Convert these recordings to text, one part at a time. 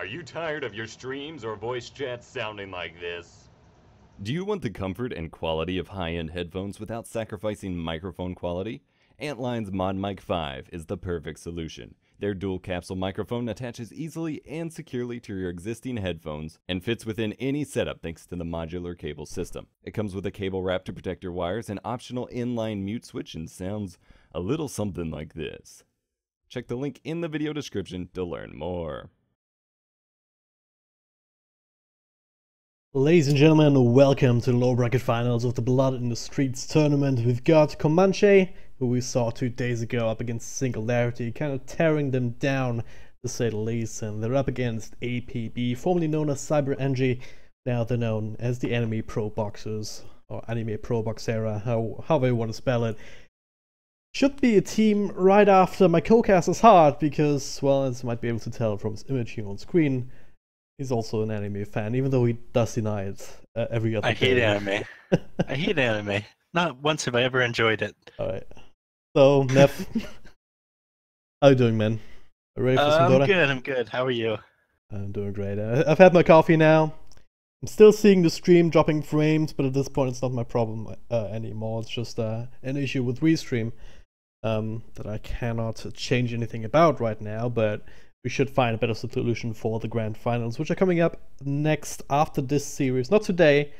Are you tired of your streams or voice chats sounding like this? Do you want the comfort and quality of high-end headphones without sacrificing microphone quality? Antline's ModMic 5 is the perfect solution. Their dual capsule microphone attaches easily and securely to your existing headphones and fits within any setup thanks to the modular cable system. It comes with a cable wrap to protect your wires, an optional inline mute switch, and sounds a little something like this. Check the link in the video description to learn more. Ladies and gentlemen, welcome to the lower bracket finals of the Blood in the Streets tournament. We've got Comanche, who we saw 2 days ago up against Singularity, kind of tearing them down to say the least, and they're up against APB, formerly known as CyberNG. Now they're known as the Anime Pro Boxers, or Anime Pro Boxera, however you want to spell it. Should be a team right after my co-caster's heart, because, well, as you might be able to tell from his image here on screen, he's also an anime fan, even though he does deny it every other day. I hate anime. I hate anime. Not once have I ever enjoyed it. Alright. So, Neff, how you doing, man? Are you ready for some Dota? I'm good. How are you? I'm doing great. I've had my coffee now. I'm still seeing the stream dropping frames, but at this point it's not my problem anymore. It's just an issue with Restream that I cannot change anything about right now, but we should find a better solution for the grand finals, which are coming up next after this series. Not today,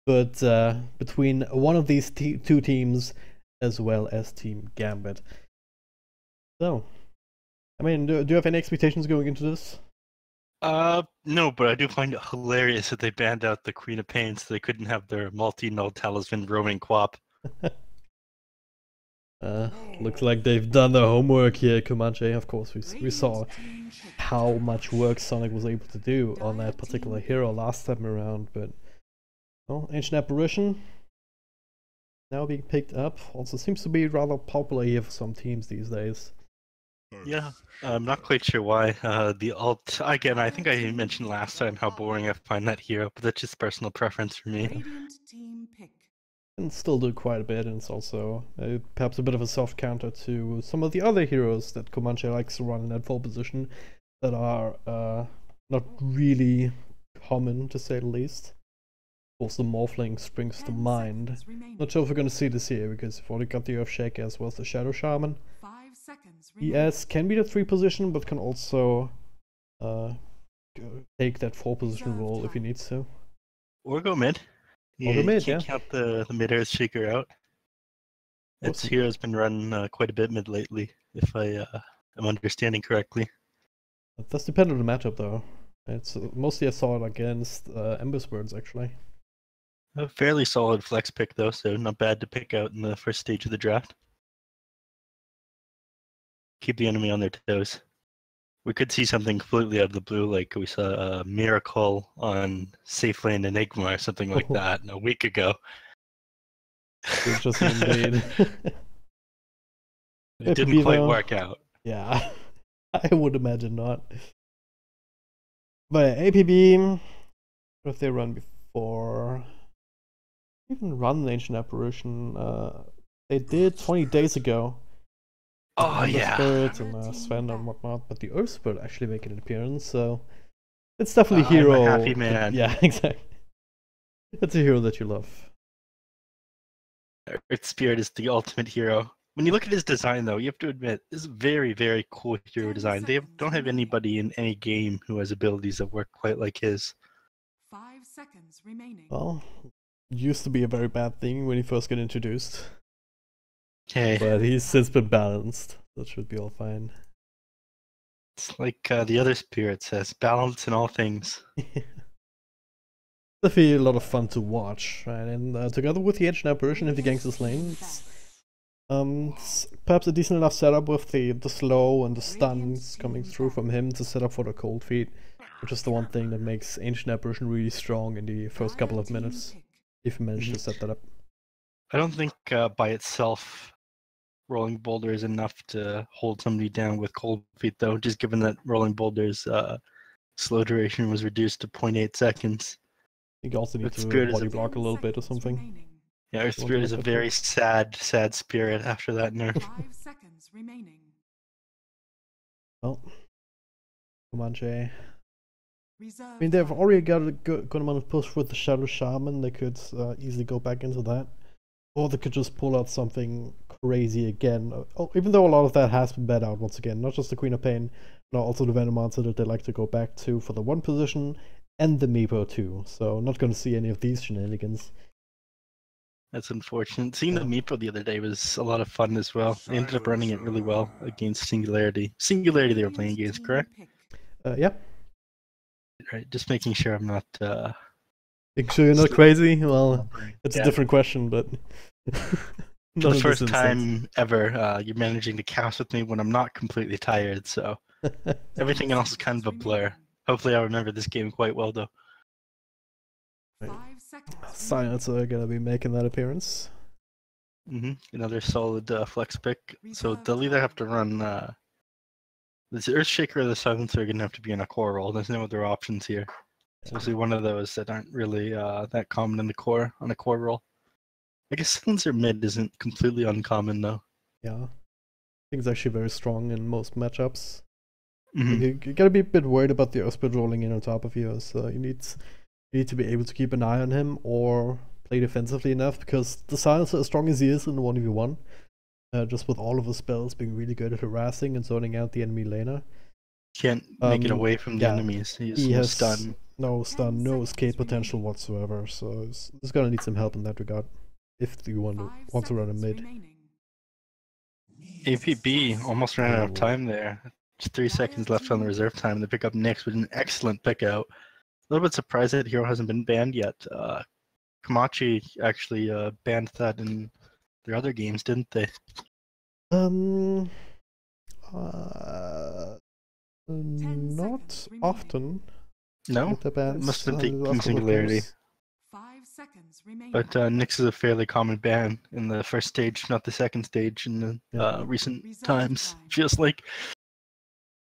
but between one of these two teams as well as Team Gambit. So, I mean, do you have any expectations going into this? No, but I do find it hilarious that they banned out the Queen of Pain so they couldn't have their multi-null talisman roaming quap. Looks like they've done their homework here, Comanche. Of course, we saw how much work Sonic was able to do on that particular hero last time around, but well, Ancient Apparition now being picked up also seems to be rather popular here for some teams these days. Yeah, I'm not quite sure why. The ult, again, I think I mentioned last time how boring I find that hero, but that's just personal preference for me. And still do quite a bit, and it's also perhaps a bit of a soft counter to some of the other heroes that Comanche likes to run in that full position that are not really common, to say the least. Of course, the Morphling springs to mind. Not sure if we're going to see this here, because we've already got the Earthshaker as well as the Shadow Shaman. ES can be the 3 position, but can also take that 4 position role if he needs to. Or go mid. Or go mid, can't count the mid-earth shaker out. Its hero's been run quite a bit mid lately, if I am understanding correctly. It does depend on the matchup, though. It's mostly I saw it against Ember's Birds, actually. A fairly solid flex pick, though, so not bad to pick out in the first stage of the draft. Keep the enemy on their toes. We could see something completely out of the blue, like we saw a Miracle on Safe Lane Enigma or something like that a week ago. It's just invade. It didn't quite work out. Yeah, I would imagine not. But APB, what if they run before? Even run the Ancient Apparition. They did 20 days ago. Oh yeah. Spirit and Sven and whatnot, but the Earth Spirit actually making an appearance, so it's definitely a hero. I'm a happy man. Yeah, exactly. It's a hero that you love. Earth Spirit is the ultimate hero. When you look at his design, though, you have to admit this is a very, very cool hero design. They don't have anybody in any game who has abilities that work quite like his. 5 seconds remaining. Well, used to be a very bad thing when he first got introduced. Hey. But he's since been balanced. That should be all fine. It's like the other spirit says, balance in all things. Definitely a lot of fun to watch, right? And together with the Ancient Apparition in the Gangster's Lane, it's perhaps a decent enough setup with the slow and the stuns coming through from him to set up for the cold feet, which is the one thing that makes Ancient Apparition really strong in the first couple of minutes, if you manage to set that up. I don't think by itself Rolling Boulder is enough to hold somebody down with cold feet, though, just given that Rolling Boulder's slow duration was reduced to 0.8 seconds. I think you also need to body block a little bit or something. Yeah, Earth Spirit is a very sad spirit after that nerf. 5 seconds remaining. Well, Comanche Reserve I mean, they've time. already got a good amount of push with the Shadow Shaman. They could easily go back into that. Or they could just pull out something crazy again. Even though a lot of that has been bet out once again. Not just the Queen of Pain, but also the Venomancer that they like to go back to for the 1 position. And the Meepo too. So not going to see any of these shenanigans. That's unfortunate. Seeing the Meepo the other day was a lot of fun as well. They ended up running it really well against Singularity. Singularity they were playing against, correct? Yeah. Right, just making sure I'm not... Make sure you're not crazy? Well, Right. it's Yeah. a different question, but... For the first time ever, you're managing to cast with me when I'm not completely tired, so everything else is kind of a blur. Hopefully I'll remember this game quite well, though. 5 seconds. Silencer are gonna be making that appearance. Another solid flex pick. So they'll either have to run... this Earthshaker or the Silencer are going to have to be in a core roll. There's no other options here. Especially one of those that aren't really that common in the core, on a core roll. I guess Silencer mid isn't completely uncommon, though. Yeah. I think it's actually very strong in most matchups. Mhm. You gotta be a bit worried about the Earthspit rolling in on top of you, so you need to be able to keep an eye on him or play defensively enough, because the Silencer, as strong as he is in the 1v1, just with all of his spells being really good at harassing and zoning out the enemy laner. Can't make it Um, away from the yeah, enemies. He He's no has stun. no stun, no escape potential whatsoever, so he's gonna need some help in that regard if you want to run a mid. APB almost ran out of time there. Just 3 seconds left on the reserve time. They pick up Nyx with an excellent pick out. A little bit surprised that Hero hasn't been banned yet. Kamachi actually banned that in their other games, didn't they? Not often. No? With the bans, It must have been after King the Singularity. course. 5 seconds remaining. But Nyx is a fairly common ban in the first stage, not the second stage in the Yeah. recent Reserve times, time. feels like.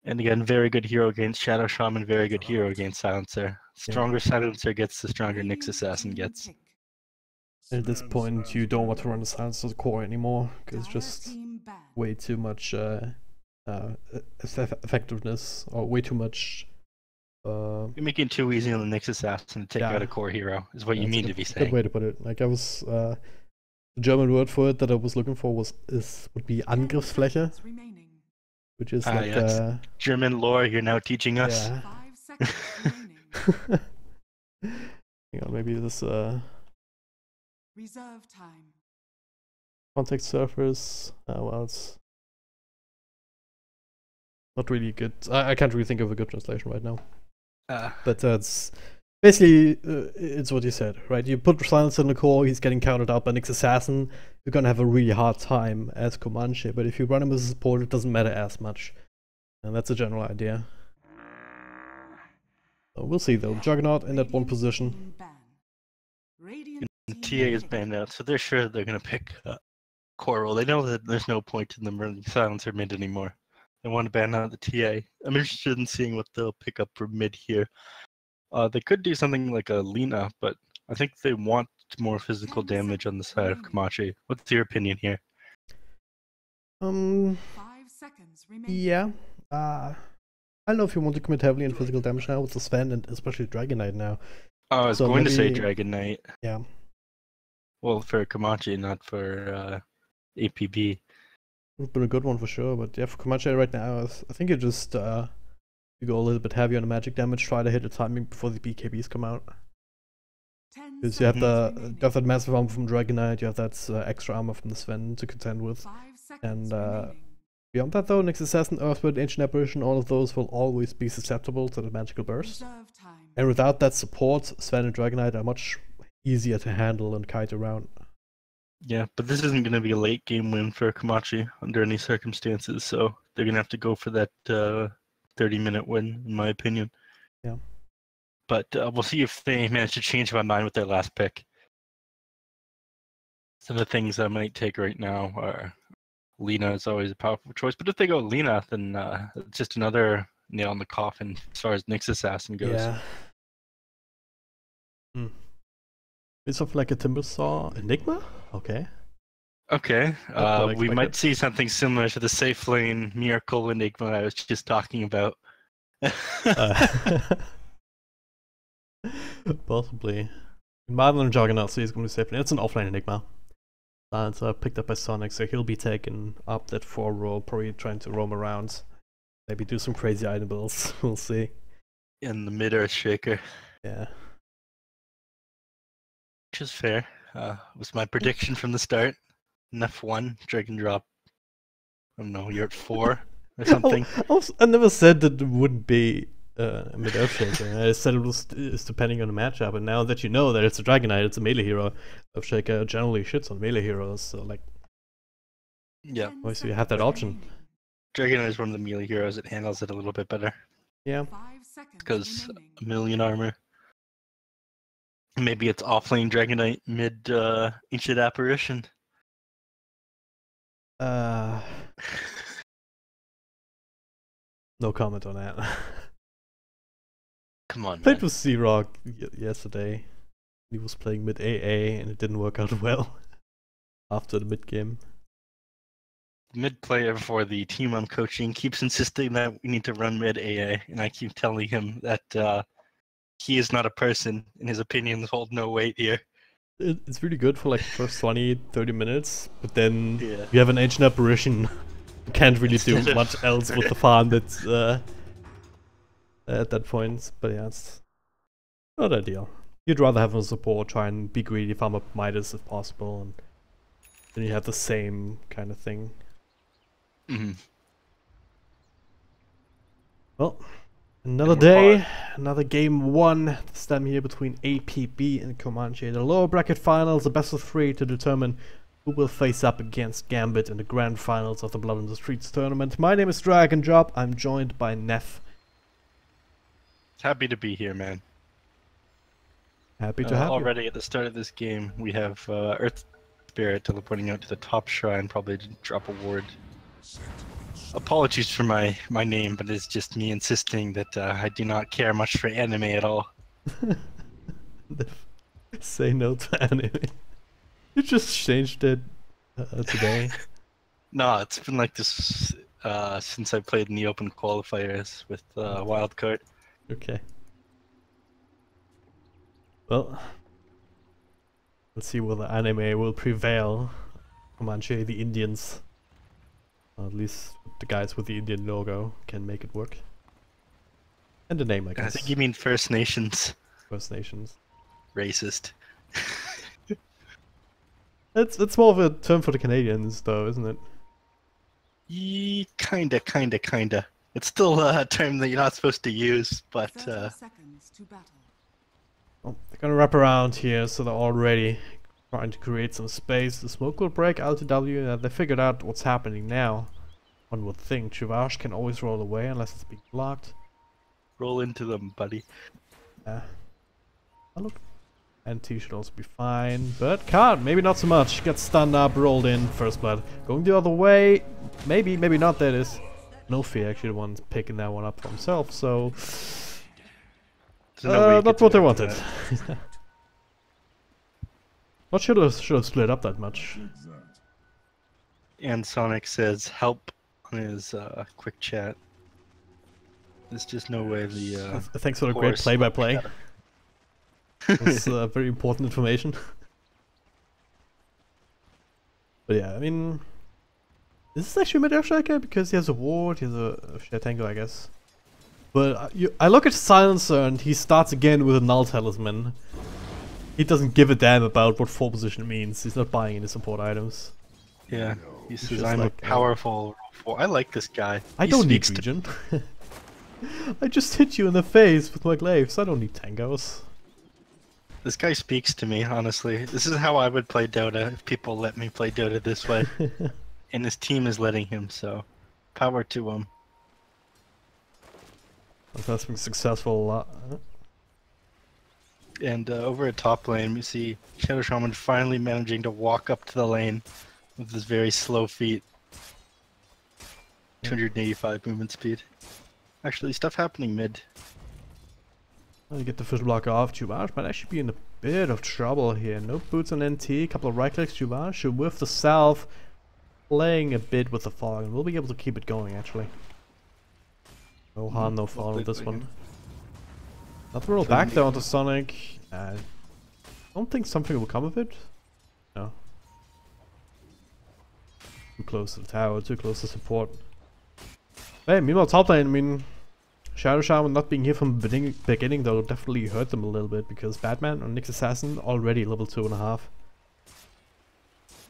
And again, very good hero against Shadow Shaman, very good hero against Silencer. Stronger Silencer gets, the stronger Nyx Assassin gets. At this point, you don't want to run the Silencer core anymore, because it's just way too much effectiveness, or way too much... You're making it too easy on the Nyx Assassin to take Yeah. out a core hero, is what you that's a mean to good- be Good saying. way to put it. Like, I was... the German word for it that I was looking for would be Angriffsfläche, which is like... yes. German lore you're now teaching us. Yeah. 5 seconds remaining. Hang on, maybe this Reserve time. contact surface. Well, it's not really good. I can't really think of a good translation right now. But it's basically it's what you said, right? You put Silence in the core, he's getting countered out by Nyx Assassin. You're gonna have a really hard time as Comanche. But if you run him as a support, it doesn't matter as much, and that's a general idea. So we'll see though. Juggernaut in that one position. And TA is banned out, so they're sure they're going to pick core roll. They know that there's no point in them running Silencer mid anymore. They want to ban out the TA. I'm interested in seeing what they'll pick up for mid here. They could do something like a Lina, but I think they want more physical damage on the side of Kamachi. What's your opinion here? 5 seconds remaining. Yeah. I don't know if you want to commit heavily on physical damage now with the Sven and especially Dragon Knight now. Oh, I was So going to say maybe- Dragon Knight. Yeah. Well, for Kamachi, not for APB. It's been a good one for sure, but yeah, for Comanche right now, I think you just you go a little bit heavier on the magic damage, try to hit the timing before the BKBs come out. 10 Because you have seconds you remaining. have that massive armor from Dragon Knight, you have that extra armor from the Sven to contend with. 5 seconds And remaining. beyond that though, Nyx Assassin, Earthbird, Ancient Apparition, all of those will always be susceptible to the magical burst. Reserve time. And without that support, Sven and Dragon Knight are much easier to handle and kite around. Yeah, but this isn't going to be a late game win for Kamachi under any circumstances, so they're going to have to go for that 30-minute win, in my opinion. Yeah. But we'll see if they manage to change my mind with their last pick. Some of the things I might take right now are Lina is always a powerful choice, but if they go Lina, then it's just another nail in the coffin as far as Nyx Assassin goes. Yeah. It's something like a Timbersaw Enigma? Okay. Okay, what I we expected. might see something similar to the Safe Lane Miracle Enigma I was just talking about. Possibly. Marvel and Juggernaut, so he's going to be safe. It's an offline Enigma. That's picked up by Sonic, so he'll be taking up that 4 role, probably trying to roam around. Maybe do some crazy item builds. We'll see. In the mid-earth shaker. Yeah. Which is fair. Was my prediction from the start. F1, drag and drop. I don't know, you're at 4 or something. I never said that it wouldn't be a mid-earth shaker. I said it's depending on the matchup, and now that you know that it's a Dragonite, it's a melee hero. Earthshaker generally shits on melee heroes, so like, Yeah, obviously you have that option. Dragonite is one of the melee heroes. It handles it a little bit better. Yeah. 5 seconds Because remaining. 1,000,000 armor. Maybe it's offlane Dragonite mid Ancient Apparition. No comment on that. Come on, Played man. with C-Rock yesterday. He was playing mid AA and it didn't work out well after the mid game. Mid player for the team I'm coaching keeps insisting that we need to run mid AA, and I keep telling him that he is not a person, and his opinions hold no weight here. It's really good for like the first 20-30 minutes, but then Yeah. you have an ancient apparition. You can't really do much else with the farm that's at that point. But yeah, it's not ideal. You'd rather have a support, try and be greedy, farm up Midas if possible, and then you have the same kind of thing. Mm-hmm. Well, another And we're day, another game 1, this time here between APB and Comanche. The lower bracket finals, a best of 3 to determine who will face up against Gambit in the grand finals of the Blood in the Streets tournament. My name is Dragon Job, I'm joined by Neff. Happy to be here, man. Happy to have you. Already at the start of this game, we have Earth Spirit teleporting out to the top shrine, probably to drop a ward. Apologies for my name, but it's just me insisting that I do not care much for anime at all. Say no to anime. You just changed it today. No, it's been like this since I played in the open qualifiers with Wildcard. Okay. Well, let's see whether anime will prevail. Comanche, the Indians. Or at least the guys with the Indian logo can make it work. And the name, I I guess. think you mean First Nations. First Nations. Racist. It's more of a term for the Canadians, though, isn't it? Kinda. It's still a term that you're not supposed to use, but 30 seconds to battle. Oh, they're gonna wrap around here, so they're already trying to create some space. The smoke will break LTW. They figured out what's happening now. One would think Chuvash can always roll away unless it's being blocked. roll into them, buddy. Yeah. Oh, look. NT should also be fine, but can't. Maybe not so much. Gets stunned up, rolled in, first blood. Going the other way. Maybe not. That is. No fear, actually, the one picking that one up for himself, so. There's no way you Not could what they do wanted. that. Not should have split up that much. And Sonic says help on his quick chat. There's just no way the Thanks for the great course play-by-play. That's very important information. But yeah, I mean, is this actually mid Earthshaker? Because he has a ward, he has a share tango, I guess. But I look at Silencer and he starts again with a null talisman. He doesn't give a damn about what 4 position means. He's not buying any support items. Yeah, he says just I'm like, a powerful. I like this guy. I He don't need speaks to- region. I just hit you in the face with my glaives. I don't need tangos. This guy speaks to me, honestly. This is how I would play Dota if people let me play Dota this way. And his team is letting him, so power to him. That's been successful. And over at top lane, we see Shadow Shaman finally managing to walk up to the lane with his very slow feet. 285 movement speed. Actually, stuff happening mid. You get the first block off. Chuvash might actually be in a bit of trouble here. No boots on NT, a couple of right clicks. Chuvash should whiff the self, playing a bit with the fog, and we'll be able to keep it going actually. No harm, no foul with this one. Not roll back though onto Sonic. I don't think something will come of it. No. Too close to the tower, too close to support. Hey, meanwhile top lane, I mean, Shadow Shaman not being here from the beginning though definitely hurt them a little bit, because Batman or Nyx Assassin already level 2.5.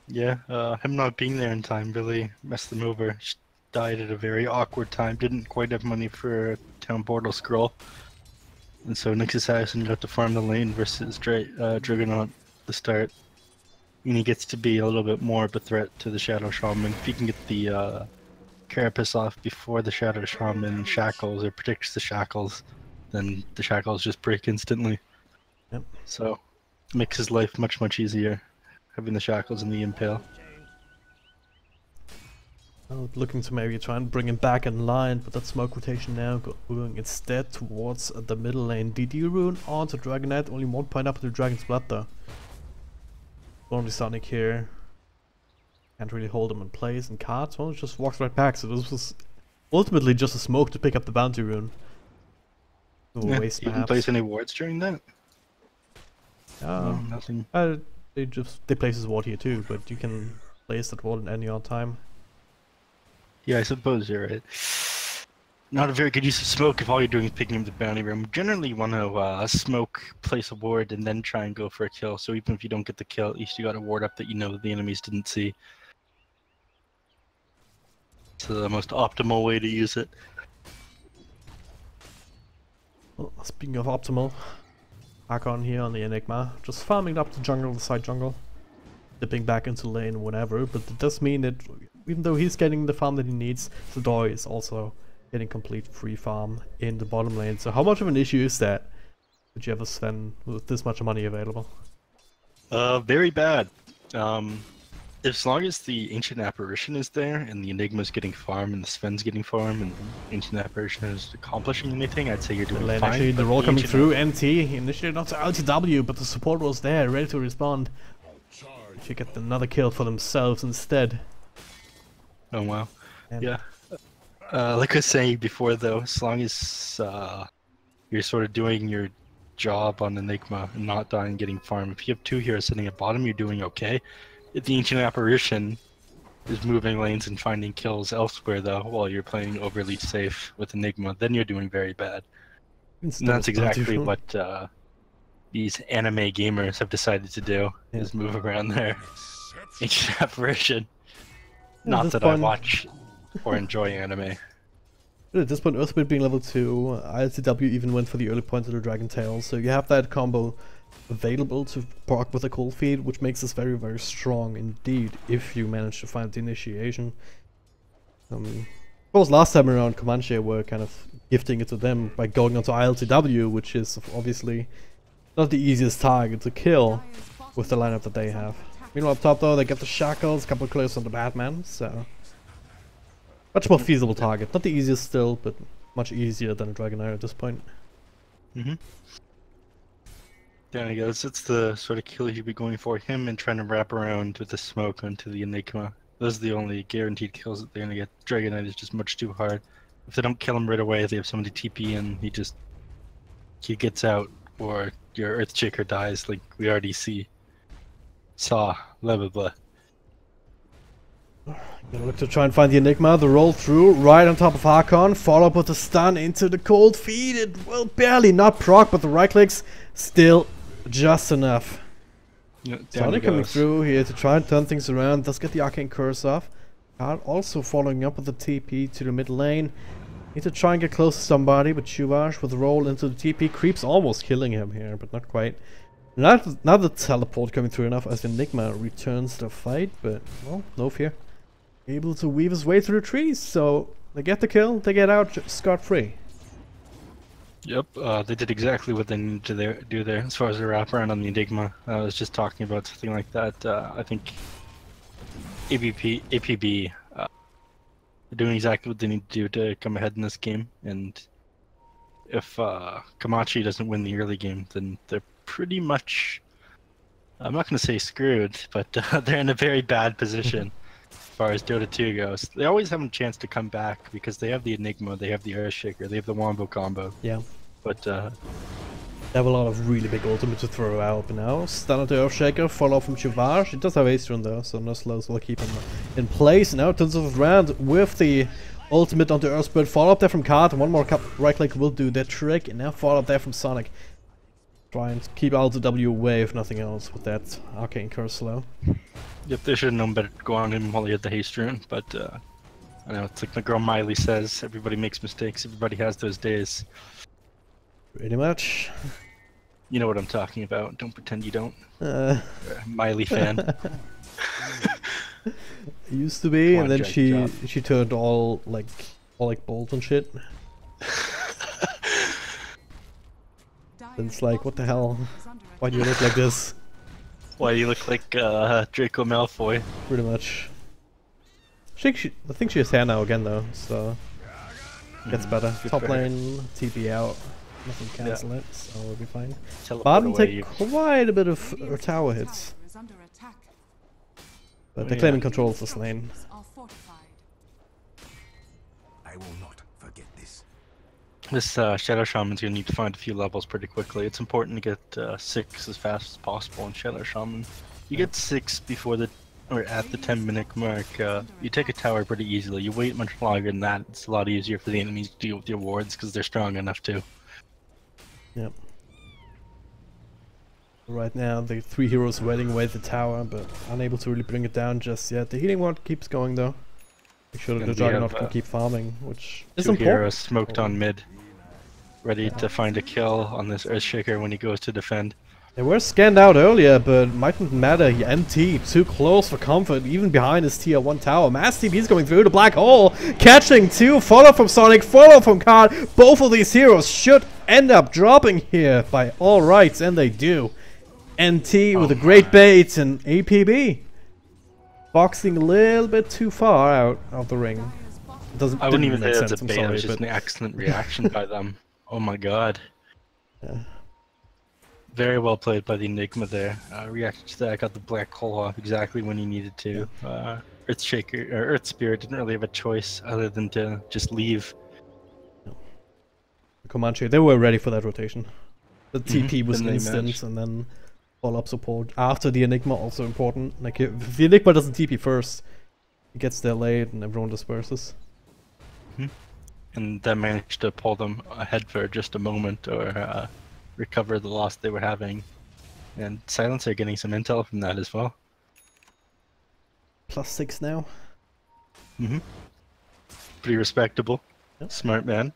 Yeah, him not being there in time really messed them over. Just died at a very awkward time, didn't quite have money for a town portal scroll. And so Nyx Assassin got to farm the lane versus Juggernaut at the start. And he gets to be a little bit more of a threat to the Shadow Shaman. If he can get the Carapace off before the Shadow Shaman shackles or predicts the shackles, then the shackles just break instantly. Yep. So makes his life much easier, having the shackles and the impale. Looking to maybe try and bring him back in line, but that smoke rotation now going instead towards the middle lane. DD rune onto Dragonite, only 1 point up to the Dragon's Blood though. Only Sonic here. Can't really hold him in place, and Cards, well, just walks right back, so this was ultimately just a smoke to pick up the bounty rune. Yeah, waste you didn't perhaps. place any wards during that? No, Nothing. they place his ward here too, but you can place that ward at any odd time. Yeah, I suppose you're right. Not a very good use of smoke if all you're doing is picking up the bounty room. Generally, you want to smoke, place a ward, and then try and go for a kill. So even if you don't get the kill, at least you got a ward up that you know the enemies didn't see. It's the most optimal way to use it. Well, speaking of optimal, Hakon here on the Enigma, just farming up the jungle, the side jungle, dipping back into lane, whatever. But it does mean that even though he's getting the farm that he needs, Zadoi is also getting complete free farm in the bottom lane. So how much of an issue is that? Did you ever Sven with this much money available? Very bad. As long as the Ancient Apparition is there, and the Enigma's getting farm, and the Sven's getting farm, and the Ancient Apparition is accomplishing anything, I'd say you're doing fine. Actually, the roll coming through, NT, initially not to LTW, but the support was there, ready to respond. Should get another kill for themselves instead. Oh wow. And Yeah. Like I was saying before though, as long as you're sort of doing your job on Enigma and not dying getting farm, if you have 2 heroes sitting at bottom, you're doing okay. If the Ancient Apparition is moving lanes and finding kills elsewhere though, while you're playing overly safe with Enigma, then you're doing very bad. And that's exactly what these anime gamers have decided to do, is move around their Ancient Apparition. Not that I watch or enjoy anime. At this point, Earthbit being level 2, ILCW even went for the early point of the Dragon Tail, so you have that combo available to proc with a cold feed, which makes this very strong indeed, if you manage to find the initiation. Of course, last time around, Comanche were kind of gifting it to them by going onto ILTW, which is obviously not the easiest target to kill with the lineup that they have. Meanwhile, up top though, they get the shackles, a couple of close on the Batman, so much more feasible target. Not the easiest still, but much easier than a Dragonair at this point. There he goes. It's the sort of kill you'd be going for, him and trying to wrap around with the smoke onto the Enigma. Those are the only guaranteed kills that they're gonna get. Dragonite is just much too hard. If they don't kill him right away, they have somebody TP and he gets out, or your Earthshaker dies, like we already saw, blah blah blah. Gonna look to try and find the Enigma, the roll through, right on top of Hakon, follow up with a stun into the cold feed. It will barely not proc, but the right clicks still just enough. Yeah, Sonic coming through here to try and turn things around, does get the Arcane Curse off. Card also following up with the TP to the mid lane. Need to try and get close to somebody, but Chuvash with a roll into the TP, creeps almost killing him here, but not quite. Not the teleport coming through enough as Enigma returns the fight, but well, no fear. Able to weave his way through the trees, so they get the kill, they get out scot-free. Yep, they did exactly what they needed to do there as far as the wraparound on the Enigma. I was just talking about something like that. I think APB are doing exactly what they need to do to come ahead in this game, and if Kamachi doesn't win the early game, then they're pretty much, I'm not going to say screwed, but they're in a very bad position as far as Dota 2 goes. They always have a chance to come back because they have the Enigma, they have the Earthshaker, they have the Wombo combo. Yeah. But They have a lot of really big ultimate to throw out, but now stun the Earthshaker, follow from Chivage. It does have Ace Rune though, so no slows will keep him in place. Now turns of round with the ultimate onto Earthspirit. Follow up there from Card, and one more right click will do the trick. And now follow up there from Sonic. Try and keep Alto W away if nothing else with that Arcane Curse slow. Yep, they should have known better to go on him while he had the haste rune, but I know it's like my girl Miley says, everybody makes mistakes, everybody has those days. Pretty much. You know what I'm talking about, don't pretend you don't. Miley fan. Used to be, Come and on, then Jack, she turned all like bolt and shit. And it's like, what the hell? Why do you look like this? Why you look like Draco Malfoy. Pretty much. I think she has hair now again though, so gets better. Top lane, TP out, nothing cancel it, so we'll be fine. Bottom take quite a bit of tower hits, but they're claiming control of this lane. I will not forget this. This Shadow Shaman's gonna need to find a few levels pretty quickly. It's important to get 6 as fast as possible in Shadow Shaman. You get 6 before or at the 10-minute mark, you take a tower pretty easily. You wait much longer than that, it's a lot easier for the enemies to deal with your wards because they're strong enough to. Yep. Right now, the 3 heroes waiting away the tower, but unable to really bring it down just yet. The healing ward keeps going though. Make sure that the Juggernaut can keep farming, which is important. 2 heroes smoked on mid, ready to find a kill on this Earthshaker when he goes to defend. They were scanned out earlier, but mightn't matter. He MT too close for comfort, even behind his tier 1 tower. Mass TP's going through the black hole, catching 2, follow from Sonic, follow from Card. Both of these heroes should end up dropping here by all rights, and they do. NT with a great bait and APB. Boxing a little bit too far out of the ring. I wouldn't even say that's a sense, bait, it was just an excellent reaction by them. Oh my god. Yeah. Very well played by the Enigma there. Reacted to that, got the black hole off exactly when he needed to. Earthshaker, or Earth Spirit didn't really have a choice other than to just leave. Comanche, they were ready for that rotation. The TP was Then they instant, matched. and then follow-up support after the Enigma also important. Like if the Enigma doesn't TP first, it gets there late and everyone disperses. And that managed to pull them ahead for just a moment, or recover the loss they were having. And Silencer getting some intel from that as well. +6 now. Pretty respectable. Yep. Smart man.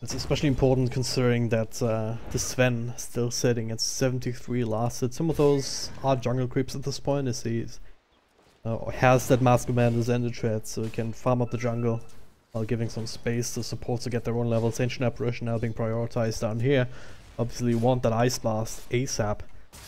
It's especially important considering that the Sven still sitting at 73 last hit. Some of those are jungle creeps at this point, as he has that Mask Commander's Ender Tread, so he can farm up the jungle while giving some space to support to get their own levels. Ancient Apparition now being prioritized down here. Obviously you want that Ice Blast ASAP.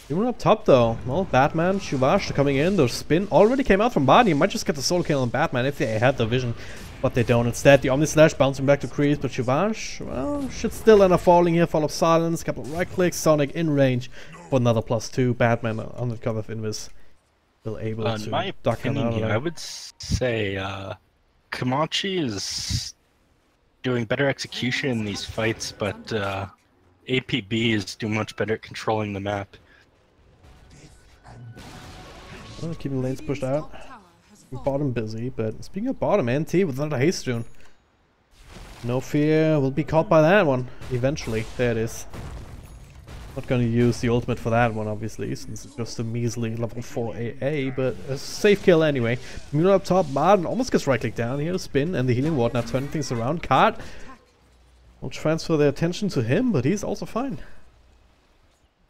Even up top though, well, Batman, Shuvash coming in, their spin already came out from body. You might just get the solo kill on Batman if they had the vision, but they don't. Instead, the Omni Slash bouncing back to Crease, but Shuvash, well, should still end up falling here. Fall of Silence, couple of right clicks, Sonic in range for another +2. Batman on the cover of Invis, still able to In my duck opinion, out of there. I would say Komachi is doing better execution in these fights, but APB is doing much better at controlling the map. Well, keeping lanes pushed out. Bottom busy, but speaking of bottom, NT with another haste rune. No fear, we'll be caught by that one eventually. There it is. Not going to use the ultimate for that one, obviously, since it's just a measly level 4 AA, but a safe kill anyway. Mule up top, Martin almost gets right click down here, spin, and the healing ward now turning things around. Card will transfer their attention to him, but he's also fine.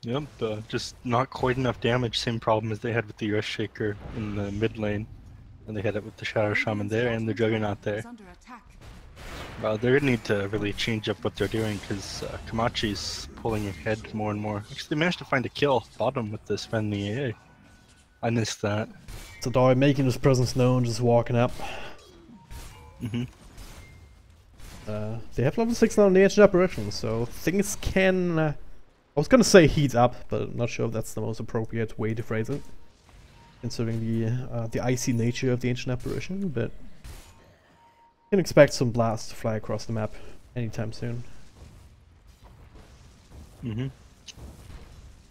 Yep, just not quite enough damage. Same problem as they had with the Earthshaker in the mid lane. And they had it with the Shadow Shaman there and the Juggernaut there. They're gonna need to really change up what they're doing because Komachi's pulling ahead more and more. Actually, they managed to find a kill bottom with this Sven the AA. I missed that. Tadari making his presence known, just walking up. They have level 6 now in the Ancient Apparition, so things can... I was gonna say heat up, but I'm not sure if that's the most appropriate way to phrase it, considering the icy nature of the Ancient Apparition, but you can expect some blasts to fly across the map anytime soon. Mm-hmm.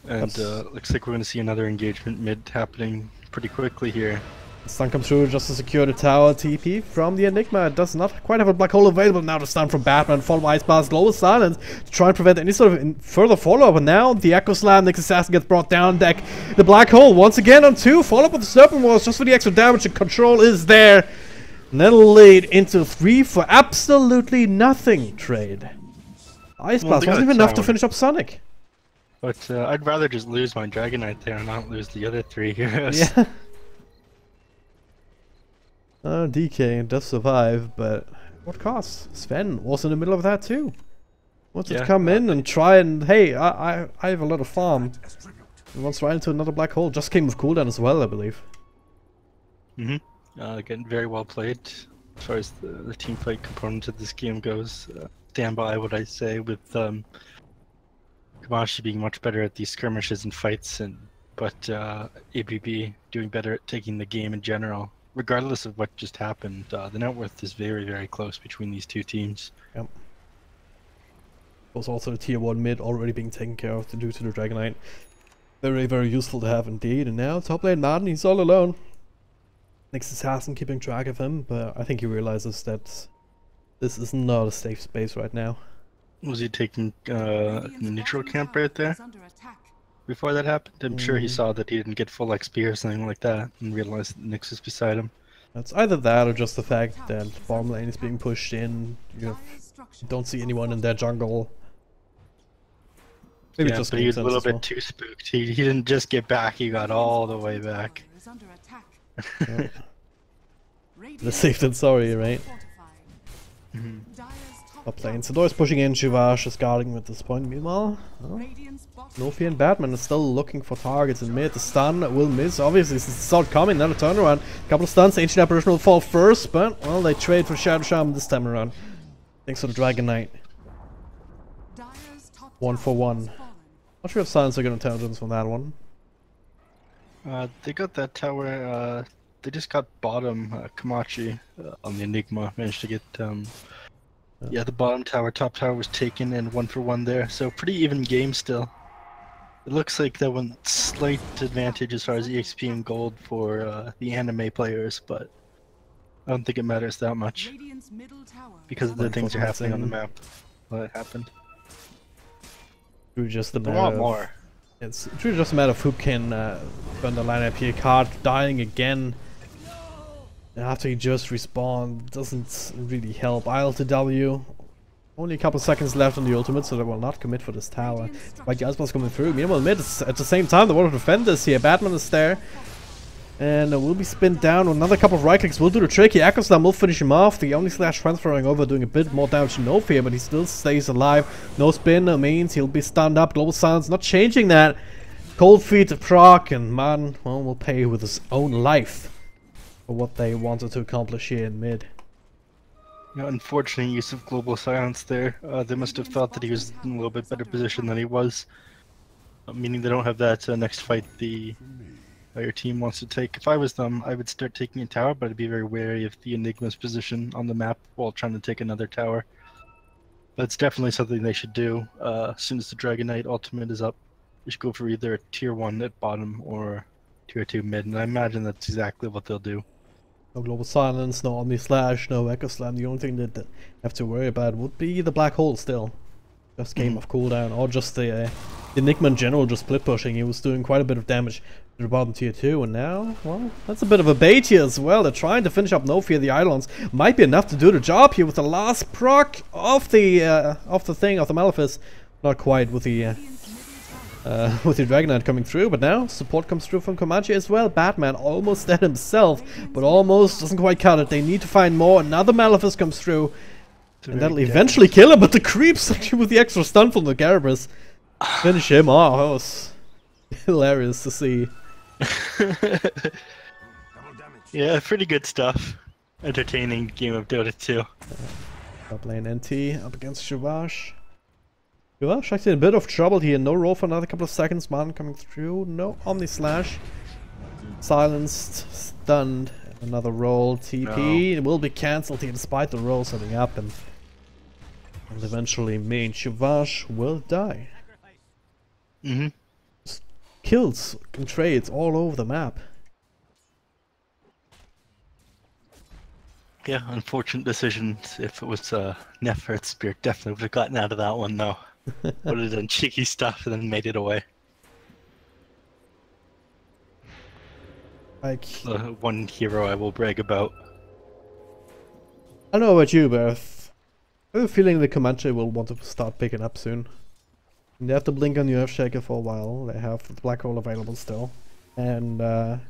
And looks like we're going to see another engagement mid happening pretty quickly here. Stun comes through just to secure the tower. TP from the Enigma. It does not quite have a black hole available. Now the stun from Batman, followed by Ice Blast, Global Silence to try and prevent any sort of further follow-up. And now the Echo Slam, Nyx Assassin gets brought down deck. The black hole once again on 2. Follow up with the Serpent Walls just for the extra damage. The control is there. And then laid into 3 for absolutely nothing trade. Ice Blast wasn't even enough to finish up Sonic. But I'd rather just lose my Dragonite there and not lose the other 3 heroes. Yeah. DK does survive, but what cost? Sven was in the middle of that too. Wants to come in and try and, hey, I have a lot of farm. He wants right into another black hole. Just came with cooldown as well, I believe. Again, very well played as far as the team fight component of this game goes. Stand by what I say with Kamashi being much better at these skirmishes and fights, but APB doing better at taking the game in general. Regardless of what just happened, the net worth is very, very close between these two teams. Yep. Was also the tier 1 mid already being taken care of due to the Dragonite. Very, very useful to have indeed. And now top lane Martin, he's all alone. Nyx Assassin keeping track of him, but I think he realizes that this is not a safe space right now. Was he taking the neutral camp right there? Before that happened? I'm sure he saw that he didn't get full XP or something like that and realized that Nyx is beside him. That's either that or just the fact that farm lane is being pushed in. You don't see anyone in their jungle. Maybe just but he was a little bit too spooked. He didn't just get back, he got all the way back. Yeah. Less safe than sorry, right? Top lane. Sador is pushing in, Shivash is guarding at this point. Meanwhile, Nofi and Batman is still looking for targets in mid. The stun will miss. Obviously, since it's not coming, not a turnaround. A couple of stuns. Ancient Apparition will fall first, but, well, they trade for Shadow Shaman this time around. Thanks for the Dragon Knight. 1 for 1. Not sure if Silence are going to intelligence from that one. They got that tower. They just got bottom Kamachi on the Enigma. Managed to get yeah, the bottom tower, top tower was taken, and 1 for 1 there. So pretty even game still. It looks like that one slight advantage as far as EXP and gold for the anime players, but I don't think it matters that much because of the things that are happening on the map. What happened? Just a matter of, it's truly just a matter of who can burn the line up here. Card dying again. After he just respawned, doesn't really help. IL to W. Only a couple seconds left on the ultimate, so they will not commit for this tower. Like Jasper's coming through. Meanwhile, mid is at the same time, the World of Defenders here. Batman is there. And will be spinned down. Another couple of right clicks will do the trick. Echo Slam will finish him off. The only slash transferring over, doing a bit more damage to no fear, but he still stays alive. No spin means he'll be stunned up. Global Silence not changing that. Cold Feet proc, and man, well, will pay with his own life for what they wanted to accomplish here in mid. Yeah, unfortunate use of Global Silence there. They must have thought that he was in a little bit better position than he was. Meaning they don't have that next fight your team wants to take. If I was them, I would start taking a tower, but I'd be very wary of the Enigma's position on the map while trying to take another tower. But it's definitely something they should do. As soon as the Dragon Knight ultimate is up, they should go for either a tier 1 at bottom or tier 2 mid, and I imagine that's exactly what they'll do. No Global Silence, no Omni Slash, no Echo Slam. The only thing that they have to worry about would be the Black Hole still. Just game of cooldown, or just the Enigma in general just split pushing. He was doing quite a bit of damage to the bottom tier 2, and now, well, that's a bit of a bait here as well. They're trying to finish up No Fear. The Eidolons might be enough to do the job here with the last proc of the Malefice. Not quite with the Dragon Knight coming through, but now support comes through from Comanche as well. Batman almost dead himself, but almost doesn't quite cut it. They need to find more. Another Malefice comes through, and that'll eventually kill him, but the creeps with the extra stun from the Garibus finish him. Oh, that was hilarious to see. Yeah, pretty good stuff. Entertaining game of Dota 2. Top lane NT up against Shivash. Shivash actually in a bit of trouble here. No roll for another couple of seconds. Man coming through. No Omni Slash. Silenced. Stunned. Another roll. TP. It will be cancelled here despite the roll setting up. And eventually main Shivash will die. Mm-hmm. Kills and trades all over the map. Yeah, unfortunate decisions. If it was Nefert's spear, definitely would have gotten out of that one though. Would have done cheeky stuff and then made it away. Like, One hero I will brag about. I don't know about you, but I have a feeling the Comanche will want to start picking up soon. And they have to blink on the Earthshaker for a while. They have the Black Hole available still. And the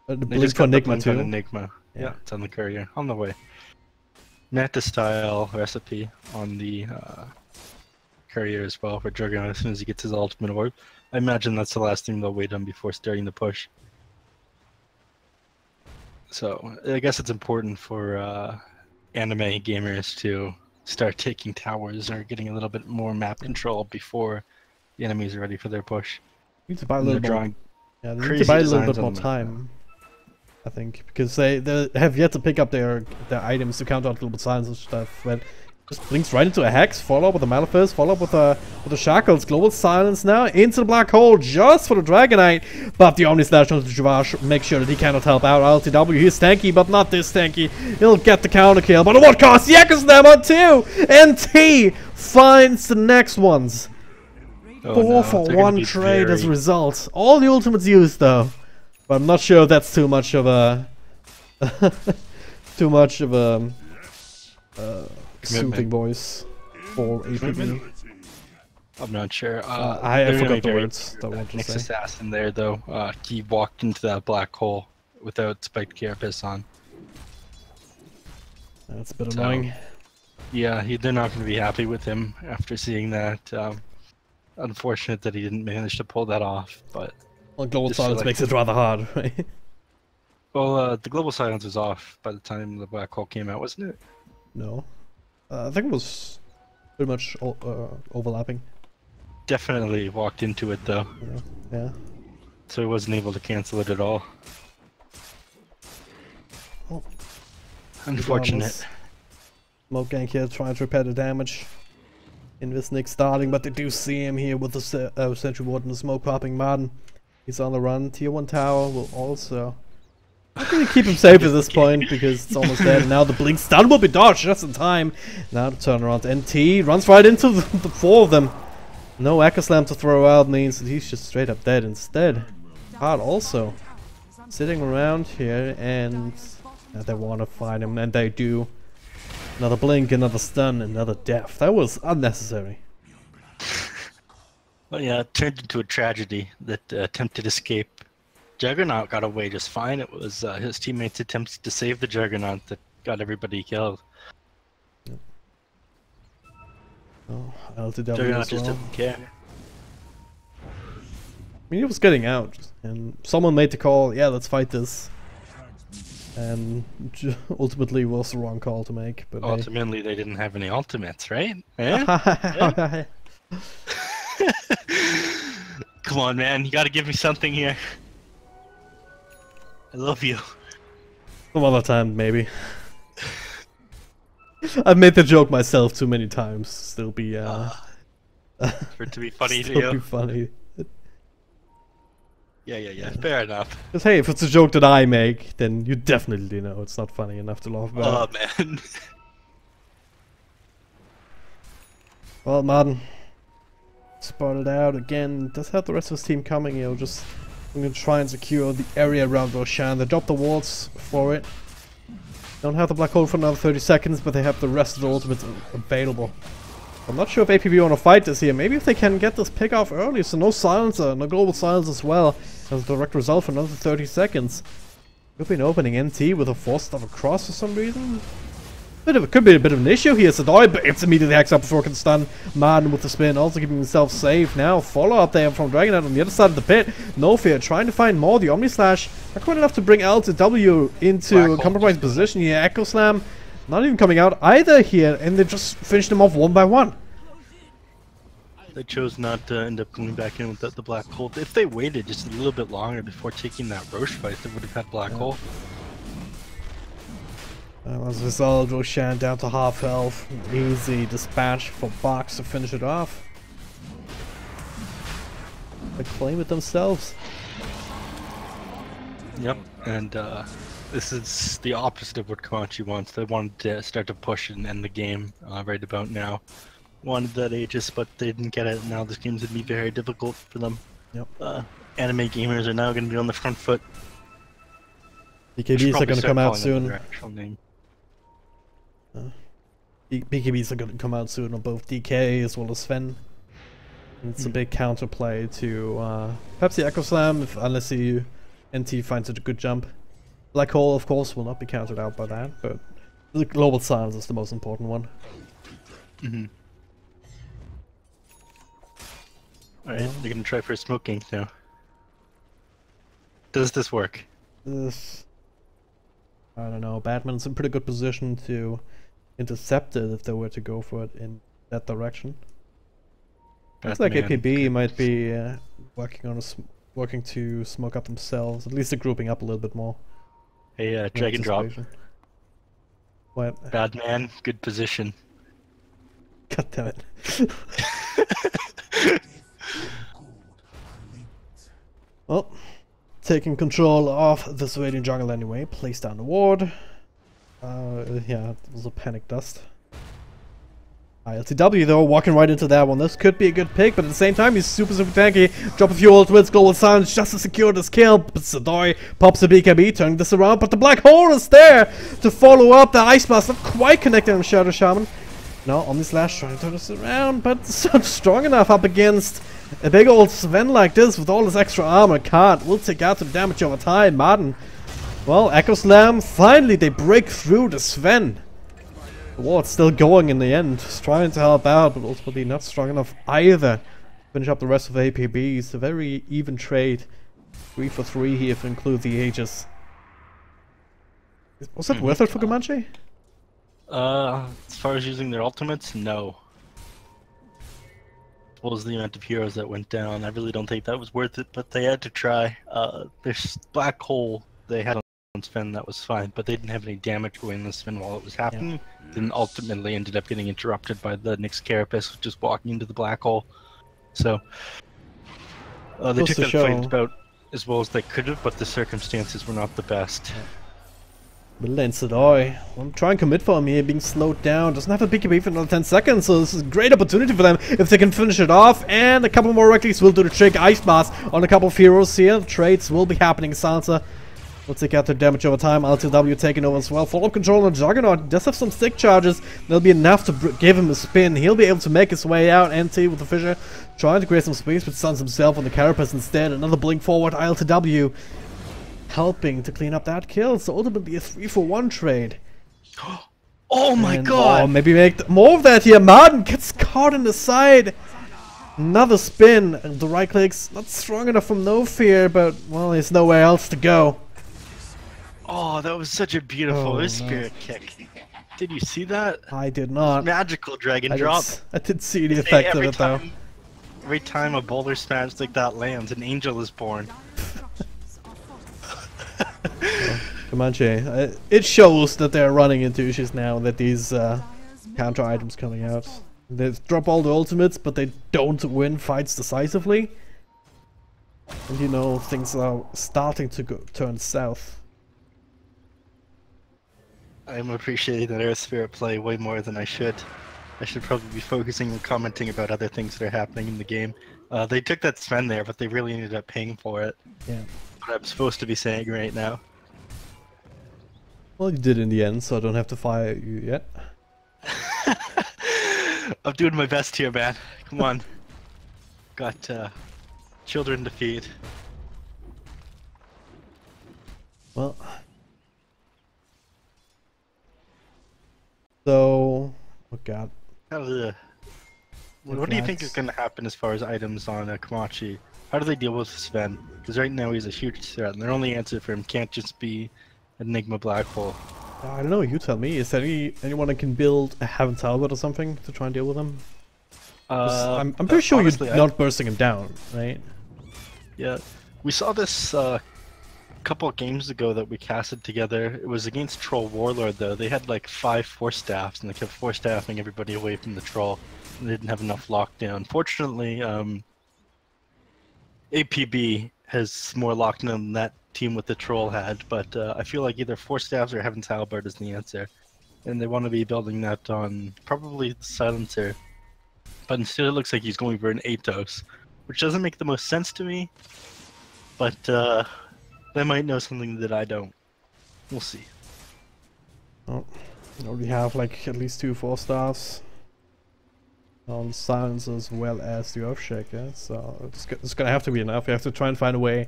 They blink just for got the Enigma blink on too. Enigma. Yeah. Yeah, it's on the courier. On the way. Meta style recipe on the courier as well for Juggernaut as soon as he gets his ultimate orb. I imagine that's the last thing they'll wait on before starting the push. So I guess it's important for anime gamers to start taking towers or getting a little bit more map control before the enemies are ready for their push. Need to buy a And little they're more. drawing Yeah, they need crazy to buy a little designs bit more on the map. time. I think because they have yet to pick up their items to counter out global silence and stuff. But just blinks right into a hex, follow up with a Malefist, follow up with the shackles, global silence now into the black hole just for the Dragonite. But the Omni Slash onto Javash makes sure that he cannot help out. LTW, he's tanky, but not this tanky. He'll get the counter kill, but at what cost? The Echo Slam on 2! And T finds the next ones. Oh, 4 no, for they're gonna 1 be trade as a very- result. All the ultimates used though. But I'm not sure if that's too much of a soothing voice for APB. I'm not sure. I they're gonna forgot be the very words that I want to Nick's say. assassin there though. He walked into that black hole without spiked carapace on. That's a bit So- annoying. Yeah, they're not going to be happy with him after seeing that. Unfortunate that he didn't manage to pull that off, but Well, global just feel silence like- makes it rather hard, right? well, the global silence was off by the time the black hole came out, wasn't it? No. I think it was pretty much overlapping. Definitely walked into it though, Yeah. so he wasn't able to cancel it at all. Oh. Unfortunate. Smoke gank here trying to repair the damage. Invis Nick starting, but they do see him here with the Sentry Ward and the smoke popping Martin. He's on the run. Tier 1 tower will also... Not really keep him safe at this point because it's almost dead. And now the blink stun will be dodged just in time. Now the turnaround. NT runs right into the 4 of them. No Echo Slam to throw out means that he's just straight up dead instead. Hard also sitting around here and they want to find him, and they do. Another blink, another stun, another death. That was unnecessary. Well, yeah, it turned into a tragedy. That attempted escape. Juggernaut got away just fine. It was his teammates' attempts to save the Juggernaut that got everybody killed. Oh, LTW Juggernaut as just well. didn't care. I mean, he was getting out, and someone made the call, yeah, let's fight this. And ultimately was the wrong call to make, but hey. Ultimately, they didn't have any ultimates, right? Yeah? Come on, man. You gotta give me something here. I love you. Some other time, maybe. I've made the joke myself too many times. Still be, For it to be funny to still be you. funny. Yeah. Fair enough. Because hey, if it's a joke that I make, then you definitely know it's not funny enough to laugh about. Oh, man. Well, Martin spotted out again. Does have the rest of his team coming here. Just I'm gonna try and secure the area around Roshan. They drop the walls for it. Don't have the black hole for another 30 seconds, but they have the rest of the ultimates available. I'm not sure if APB want to fight this here. Maybe if they can get this pick off early, so no silencer, no global silence as well. As a direct result for another 30 seconds. Could be an opening NT with a force stuff across for some reason. Could be a bit of an issue here. Sadoi, but it's immediately hacks up before it can stun Martin with the spin, also keeping himself safe. Now, follow up there from Dragonite on the other side of the pit. No fear, trying to find more. The Omni Slash not quite enough to bring LTW into a compromised position here. Echo Slam not even coming out either here, and they just finished them off one by one. They chose not to end up going back in with the black hole. If they waited just a little bit longer before taking that Roche fight, they would have had black hole. As a result, Roshan down to half health. Easy dispatch for Box to finish it off. They claim it themselves. Yep, and this is the opposite of what Komachi wants. They wanted to start to push and end the game right about now. Wanted that Aegis, but they didn't get it. Now this game's gonna be very difficult for them. Yep. Anime gamers are now gonna be on the front foot. BKBs are gonna come out soon. Their actual name. BKBs are gonna come out soon on both DK as well as Sven. And it's a big counterplay to perhaps the Echo Slam, unless the NT finds it a good jump. Black Hole, of course, will not be counted out by that, but the Global Silence is the most important one. Alright, they're gonna try for a smoking now. Does this work? This, I don't know. Batman's in pretty good position to intercept it if they were to go for it in that direction. Looks like APB might be working to smoke up themselves. At least they're grouping up a little bit more. Hey, drag and drop. What? Bad man, good position. God damn it. Well, taking control of this waiting jungle anyway. Place down the ward. Yeah, it was a panic dust. LTW though, walking right into that one. This could be a good pick, but at the same time, he's super tanky. Drop a few ultimates, Global Silence just to secure this kill. But Sadoi pops a BKB, turning this around, but the Black Hole is there to follow up. The Ice Blast not quite connected on Shadow Shaman. No, Omni Slash trying to turn this around, but it's not strong enough up against a big old Sven like this with all his extra armor. Can't. Will take out some damage over time. Martin. Well, Echo Slam, finally they break through the Sven. The ward's still going in the end, just trying to help out, but ultimately not strong enough either. Finish up the rest of APB. It's a very even trade. 3 for 3 here if you include the Aegis. Was that worth it for Comanche? As far as using their ultimates, no. What was the amount of heroes that went down? I really don't think that was worth it, but they had to try. There's Black Hole they had on Sven, that was fine, but they didn't have any damage going on Sven while it was happening. Yeah. Then ultimately ended up getting interrupted by the Nyx Carapace just walking into the Black Hole. So they took that fight about as well as they could have, but the circumstances were not the best. Lane Sadoi, I'm trying to commit for him here, being slowed down. Doesn't have a BKB for another 10 seconds, so this is a great opportunity for them if they can finish it off. And a couple more reckless will do the trick. Ice Blast on a couple of heroes here. The trades will be happening. Sansa will take out their damage over time. LTW taking over as well. Follow-up control on Juggernaut. He does have some stick charges. That'll be enough to give him a spin. He'll be able to make his way out. NT with the Fissure trying to create some space, but stuns himself on the Carapace instead. Another blink forward. LTW helping to clean up that kill. So ultimately a 3 for 1 trade. Oh my god! Oh, maybe make more of that here. Martin gets caught in the side. Another spin. And the right click's not strong enough from No Fear, but well, there's nowhere else to go. Oh, that was such a beautiful spirit kick. Did you see that? I did not. Magical dragon drop. I did see the effect of it though. Every time a boulder smash like that lands, an angel is born. Comanche, it shows that they're running into issues now that these counter items coming out. They drop all the ultimates, but they don't win fights decisively. And you know, things are starting to turn south. I'm appreciating that Air Spirit play way more than I should. I should probably be focusing and commenting about other things that are happening in the game. They took that Sven there, but they really ended up paying for it. Yeah. What I'm supposed to be saying right now. Well, you did in the end, so I don't have to fire you yet. I'm doing my best here, man. Come on. Got children to feed. Well. So, oh god. What do you think is going to happen as far as items on Komachi? How do they deal with Sven? Because right now he's a huge threat, and their only answer for him can't just be Enigma Black Hole. I don't know, you tell me. Is there anyone that can build a Heaven Talbot or something to try and deal with him? I'm pretty sure honestly, you're not bursting him down, right? Yeah. We saw this couple of games ago that we casted together. It was against Troll Warlord though. They had like 5 force staffs and they kept force staffing everybody away from the troll. And they didn't have enough lockdown. Fortunately, APB has more locked in than that team with the troll had, but I feel like either Four Staffs or Heaven's Halberd is the answer. And they want to be building that on probably the Silencer. But instead it looks like he's going for an Atos, which doesn't make the most sense to me. But they might know something that I don't. We'll see. Oh, we already have like at least 2 4-stars on Silence as well as the Earthshaker, so it's gonna have to be enough. You have to try and find a way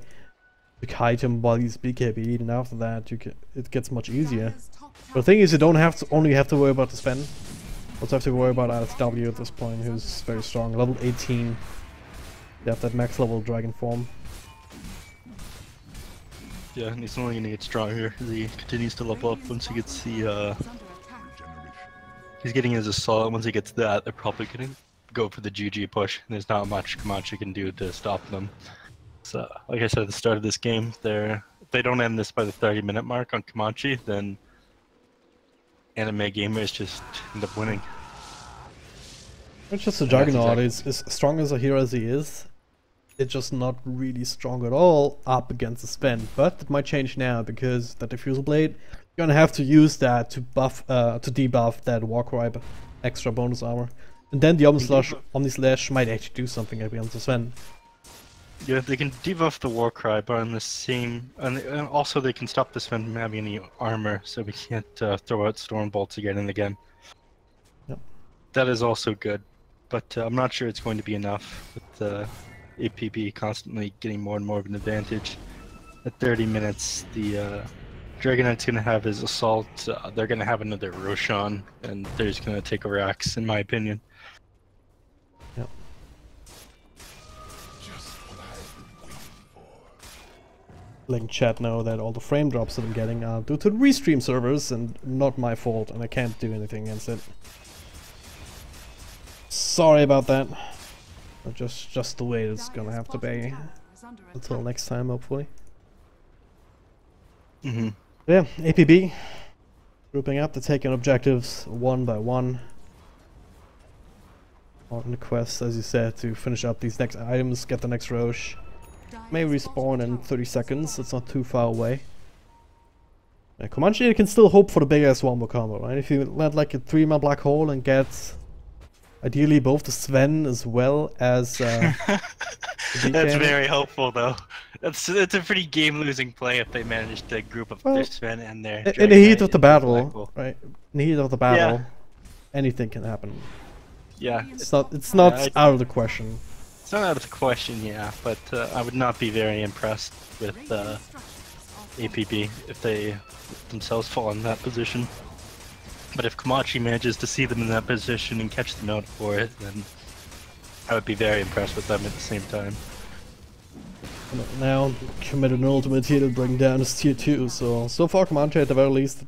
to kite him while he's BKB, and after that it gets much easier. But the thing is, you don't only have to worry about the Sven. You also have to worry about RSW at this point, who's very strong. Level 18. You have that max level dragon form. Yeah, and he's only gonna get stronger as he continues to level up. Once he gets the he's getting his assault. Once he gets that, they're probably gonna go for the GG push. And there's not much Comanche can do to stop them. So, like I said at the start of this game, if they don't end this by the 30-minute mark on Comanche, then anime gamers just end up winning. It's just a Juggernaut. Is as strong as a hero as he is, it's just not really strong at all up against the Sven. But it might change now because the Diffusal Blade, you're gonna have to use that to buff, to debuff that Warcry extra bonus armor, and then the Omnislash might actually do something against the Sven. Yeah, they can debuff the Warcry, but on the same, and also they can stop the Sven from having any armor, so we can't throw out Storm Bolts again and again. Yep. That is also good, but I'm not sure it's going to be enough with the APB constantly getting more and more of an advantage. At 30 minutes, the Dragon Knight's going to have his assault, they're going to have another Roshan, and they're just going to take over Axe, in my opinion. Yep. Letting chat know that all the frame drops that I'm getting are due to the restream servers and not my fault, and I can't do anything against it. Sorry about that. But just the way it's gonna have to be until next time, hopefully. Yeah, APB grouping up to take on objectives one by one. On the quest, as you said, to finish up these next items, get the next Roche. May respawn in 30 seconds, it's not too far away. Yeah, Comanche can still hope for the big ass wombo combo, right? If you land like a 3-man black hole and get ideally both the Sven as well as That's very helpful though. It's a pretty game-losing play if they manage to group up their Sven and their in the heat of the battle, right? In the heat of the battle, anything can happen. Yeah. It's not out of the question. It's not out of the question, yeah, but I would not be very impressed with APB if they themselves fall in that position. But if Comanche manages to see them in that position and catch them out for it, then I would be very impressed with them at the same time. Now, committed an ultimate here to bring down his tier 2, so far Comanche at the very least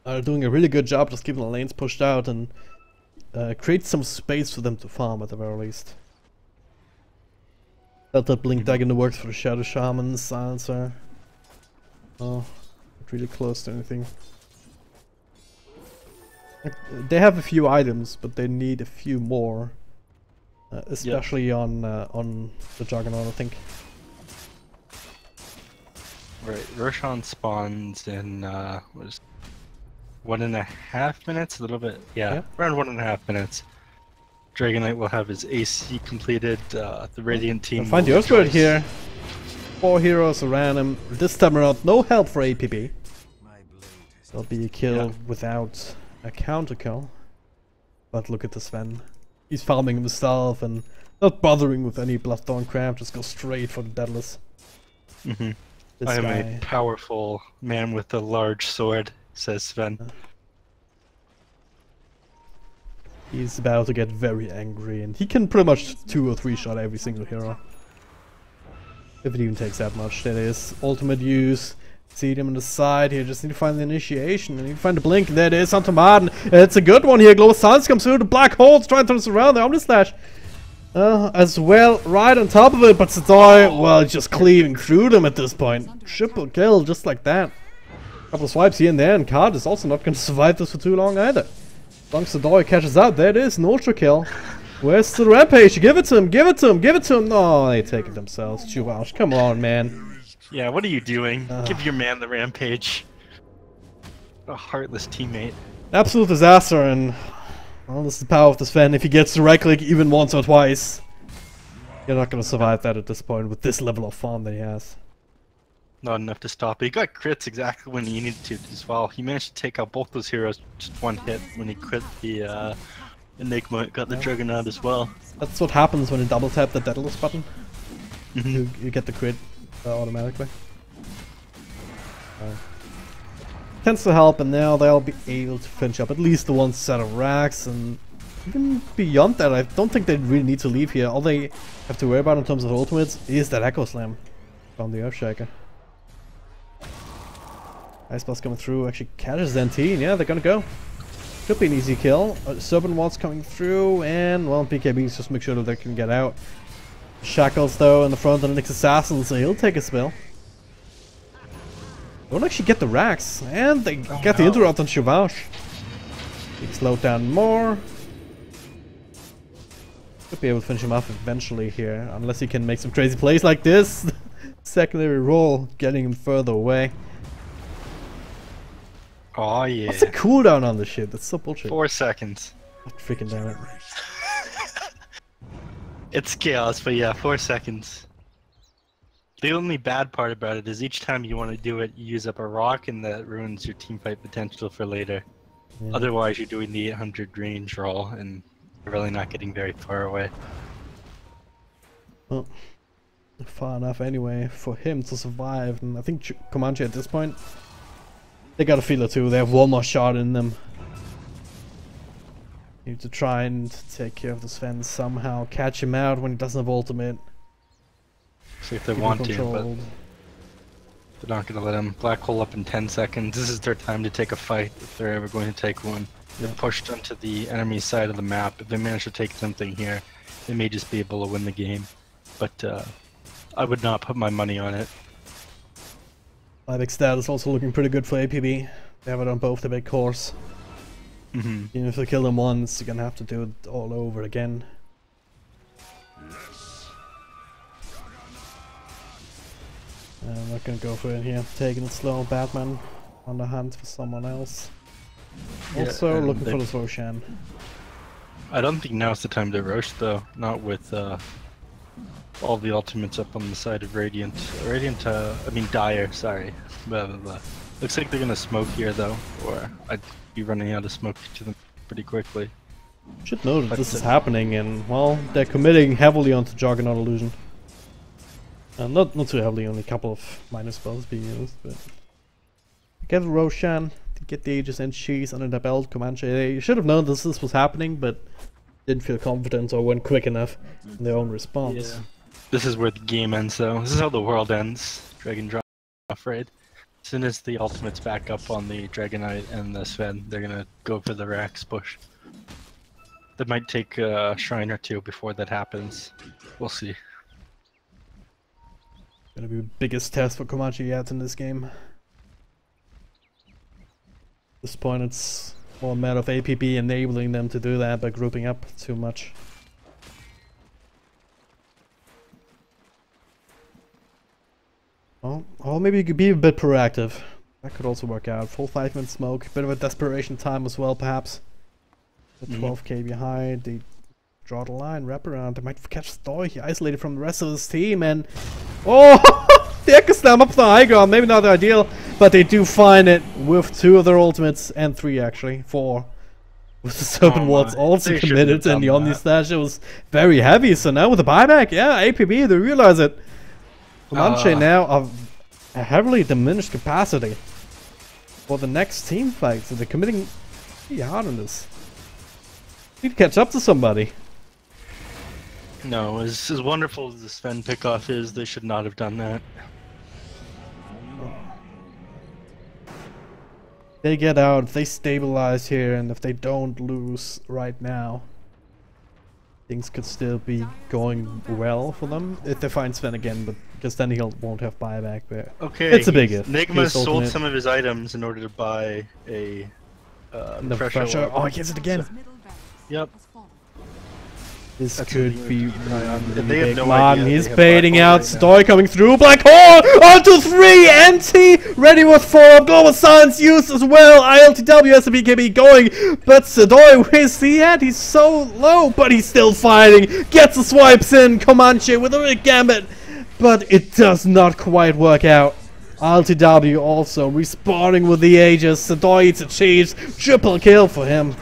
are doing a really good job just keeping the lanes pushed out and create some space for them to farm at the very least. Got that Blink Dagger in the works for the Shadow Shaman, Silencer. Oh, not really close to anything. They have a few items, but they need a few more. Especially on the Juggernaut, I think. Right, Roshan spawns in, what is 1.5 minutes? A little bit, yeah. Around 1.5 minutes. Dragon Knight will have his AC completed, the Radiant team will find the Earthbird here. 4 heroes around him. This time around, no help for APB. There'll be a kill without a counter kill. But look at the Sven. He's farming himself and not bothering with any Bloodthorn craft, just go straight for the Deadless. I am a powerful man with a large sword, says Sven. He's about to get very angry, and he can pretty much 2 or 3 shot every single hero. If it even takes that much, that is. Ultimate use. See him on the side here, just need to find the initiation, and you find the blink, and there it is, onto Martin. It's a good one here, Global Silence comes through, the black holes trying to turn us around, the Omnislash as well, right on top of it, but Sadoi, well, just cleaving through them at this point. Triple kill, just like that. Couple of swipes here and there, and Card is also not going to survive this for too long either. As long as Sadoi catches out, there it is, an ultra kill. Where's the rampage? Give it to him! Give it to him! Give it to him! No, they take it themselves. Chuvash, come on, man. Yeah, what are you doing? Give your man the rampage. A heartless teammate. Absolute disaster, and well, this is the power of this Sven. If he gets the right click even once or twice, you're not gonna survive that at this point with this level of farm that he has. Not enough to stop it. He got crits exactly when he needed to as well. He managed to take out both those heroes just one hit when he crit the Enigma. Got the Juggernaut as well. That's what happens when you double tap the Daedalus button. You get the crit automatically. Tends to help, and now they'll be able to finish up at least the one set of racks, and even beyond that, I don't think they really need to leave here. All they have to worry about in terms of ultimates is that Echo Slam from the Earthshaker. Ice Blast coming through, actually catches NT, and yeah, they're gonna go. Could be an easy kill. Serpent Waltz coming through, and well, BKBs just make sure that they can get out. Shackles though in the front of the Nyx Assassin, so he'll take a spill. Don't actually get the racks, and they get the interrupt on Chuvash. He slowed down more. Could be able to finish him off eventually here, unless he can make some crazy plays like this. Secondary roll, getting him further away. Oh yeah. What's the cooldown on this shit? That's so bullshit. 4 seconds. God freaking damn it. It's chaos, but yeah, 4 seconds. The only bad part about it is each time you want to do it, you use up a rock, and that ruins your teamfight potential for later. Yeah. Otherwise, you're doing the 800 range roll, and you're really not getting very far away. Well, far enough anyway for him to survive, and I think Comanche at this point, they got a feeler too. They have one more shot in them. Need to try and take care of the Sven somehow, catch him out when he doesn't have ultimate. See if they want to, but they're not going to let him black hole up in 10 seconds. This is their time to take a fight if they're ever going to take one. They're pushed onto the enemy side of the map. If they manage to take something here, they may just be able to win the game. But I would not put my money on it. Big stat is also looking pretty good for APB. They have it on both the big cores. Even if they kill them once, you're gonna have to do it all over again. I'm not gonna go for it here. Taking it slow, Batman on the hunt for someone else. Also looking for this Roshan. I don't think now's the time to rush though. Not with all the ultimates up on the side of Radiant. I mean Dire, sorry. Blah, blah, blah. Looks like they're gonna smoke here though, or I'd be running out of smoke to them pretty quickly. Should know that this is happening, and well, they're committing heavily onto Juggernaut Illusion. Not too heavily, only a couple of minor spells being used, but get Roshan to get the Aegis and Cheese under the belt. Comanche, they should have known this was happening, but didn't feel confident or weren't quick enough in their own response. Yeah. This is where the game ends though. This is how the world ends. Dragon drop, afraid. As soon as the ultimate's back up on the Dragonite and the Sven, they're gonna go for the Rax push. That might take a shrine or two before that happens. We'll see. Gonna be the biggest test for Comanche yet in this game. At this point, it's more a matter of APB enabling them to do that by grouping up too much. Or maybe you could be a bit proactive. That could also work out. Full 5-minute smoke, bit of a desperation time as well, perhaps. The 12k behind, they draw the line, wrap around. They might catch Stoy here, isolated from the rest of his team, and oh, the Echo Slam up the high ground. Maybe not ideal, but they do find it with 2 of their ultimates, and 3 actually, 4. With the Serpent Waltz also committed, and the Omni Slash was very heavy. So now with the buyback, yeah, APB, they realize it. Comanche now of a heavily diminished capacity for the next team fight, so they're committing pretty hard on this. Need to catch up to somebody. No, as wonderful as the Sven pickoff is, they should not have done that. They get out, if they stabilize here, and if they don't lose right now, things could still be going well for them if they find Sven again, but because then he won't have buyback. But okay, it's a big if. Nigma sold some of his items in order to buy a pressure. Oh, he gets it again. Yep. This That's could something be to keep an eye on. really They have big. no Man, idea he's they have baiting black hole out. right now. Stoy coming through. Black hole! On to 3! NT ready with 4. Global Silence used as well. ILTW has the BKB going. But Sadoy, where's he at? He's so low, but he's still fighting. Gets the swipes in. Comanche with a big gambit. But it does not quite work out. ILTW also respawning with the Aegis. Sadoy eats a cheese. Triple kill for him.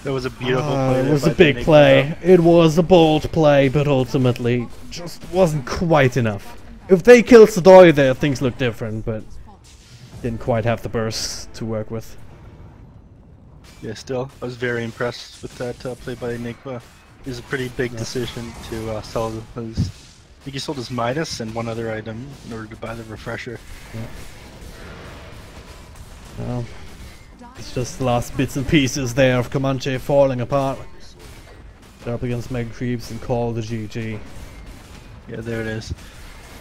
That was a beautiful play. It there was by a big the play. Enigma. It was a bold play, but ultimately just wasn't quite enough. If they killed Sadoy there, things look different, but didn't quite have the burst to work with. Yeah, still, I was very impressed with that play by Enigma. It was a pretty big decision to sell his. I think he sold his Midas and one other item in order to buy the refresher. Well, it's just the last bits and pieces there of Comanche falling apart. They're up against Mega Creeps and call the GG. Yeah, there it is.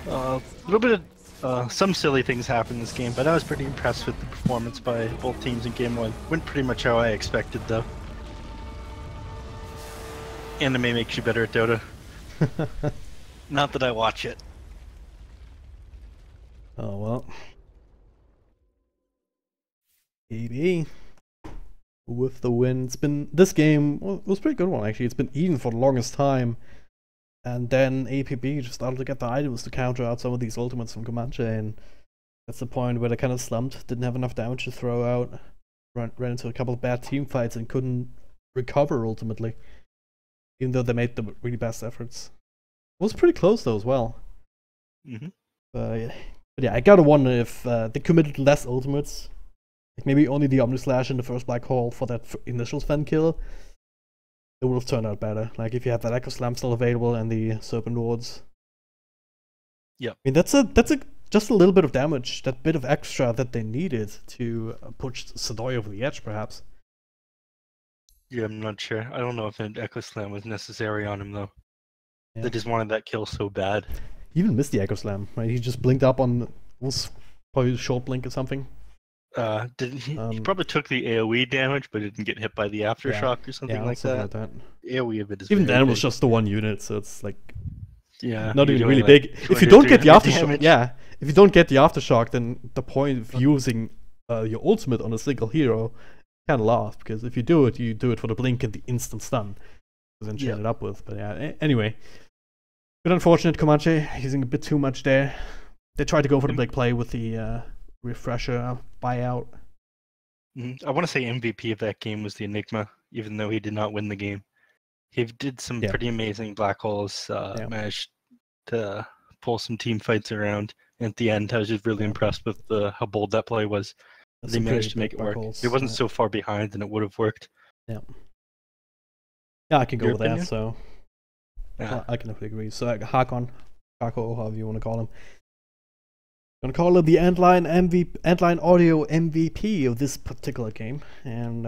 A little bit of some silly things happened in this game, but I was pretty impressed with the performance by both teams in Game 1. Went pretty much how I expected, though. Anime makes you better at Dota. Not that I watch it. Oh well. APB with the win. It's been this game was a pretty good one actually. It's been even for the longest time, and then APB just started to get the items to counter out some of these ultimates from Comanche, and that's the point where they kind of slumped. Didn't have enough damage to throw out. Ran into a couple of bad team fights and couldn't recover ultimately, even though they made the really best efforts. It was pretty close though as well. But yeah, I gotta wonder if they committed less ultimates. Like maybe only the Omnislash and the first Black Hole for that initial Sven kill. It would have turned out better. Like if you had that Echo Slam still available and the Serpent Wards. Yep. I mean that's just a little bit of damage, that bit of extra that they needed to push Sadoy over the edge, perhaps. Yeah, I'm not sure. I don't know if an Echo Slam was necessary on him, though. Yeah. They just wanted that kill so bad. He even missed the Echo Slam, right? He just blinked up on, was probably a short blink or something. Didn't he probably took the AoE damage, but didn't get hit by the aftershock or something like that. AoE of it is even very then, it was big. just the one unit, so it's like not even really like big. If you don't get the 200, aftershock, damage. if you don't get the aftershock, then the point of using your ultimate on a single hero kind of lost, because if you do it for the blink and the instant stun, then chain it up with. But yeah, anyway, bit unfortunate. Comanche using a bit too much there. They tried to go for the big play with the refresher buyout. I want to say MVP of that game was the Enigma, even though he did not win the game. He did some pretty amazing black holes, managed to pull some team fights around. And at the end, I was just really impressed with how bold that play was. They managed to make it work. It wasn't so far behind, and it would have worked. Yeah, I can go Your with opinion? that. So I can definitely agree. So Hakon, Kako, however you want to call him. I'm gonna call it the Endline Audio MVP of this particular game, and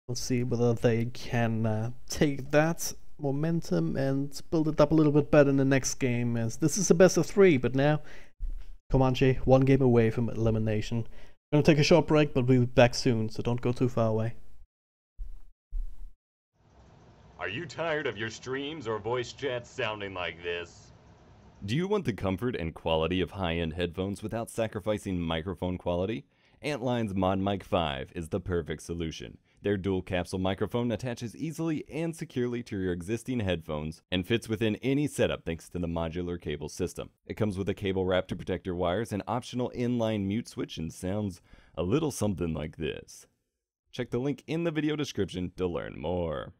let's see whether they can take that momentum and build it up a little bit better in the next game, as this is a best of 3, but now Comanche 1 game away from elimination. I'm gonna take a short break, but we'll be back soon, so don't go too far away. Are you tired of your streams or voice chats sounding like this? Do you want the comfort and quality of high-end headphones without sacrificing microphone quality? Antline's ModMic 5 is the perfect solution. Their dual capsule microphone attaches easily and securely to your existing headphones and fits within any setup thanks to the modular cable system. It comes with a cable wrap to protect your wires, an optional inline mute switch, and sounds a little something like this. Check the link in the video description to learn more.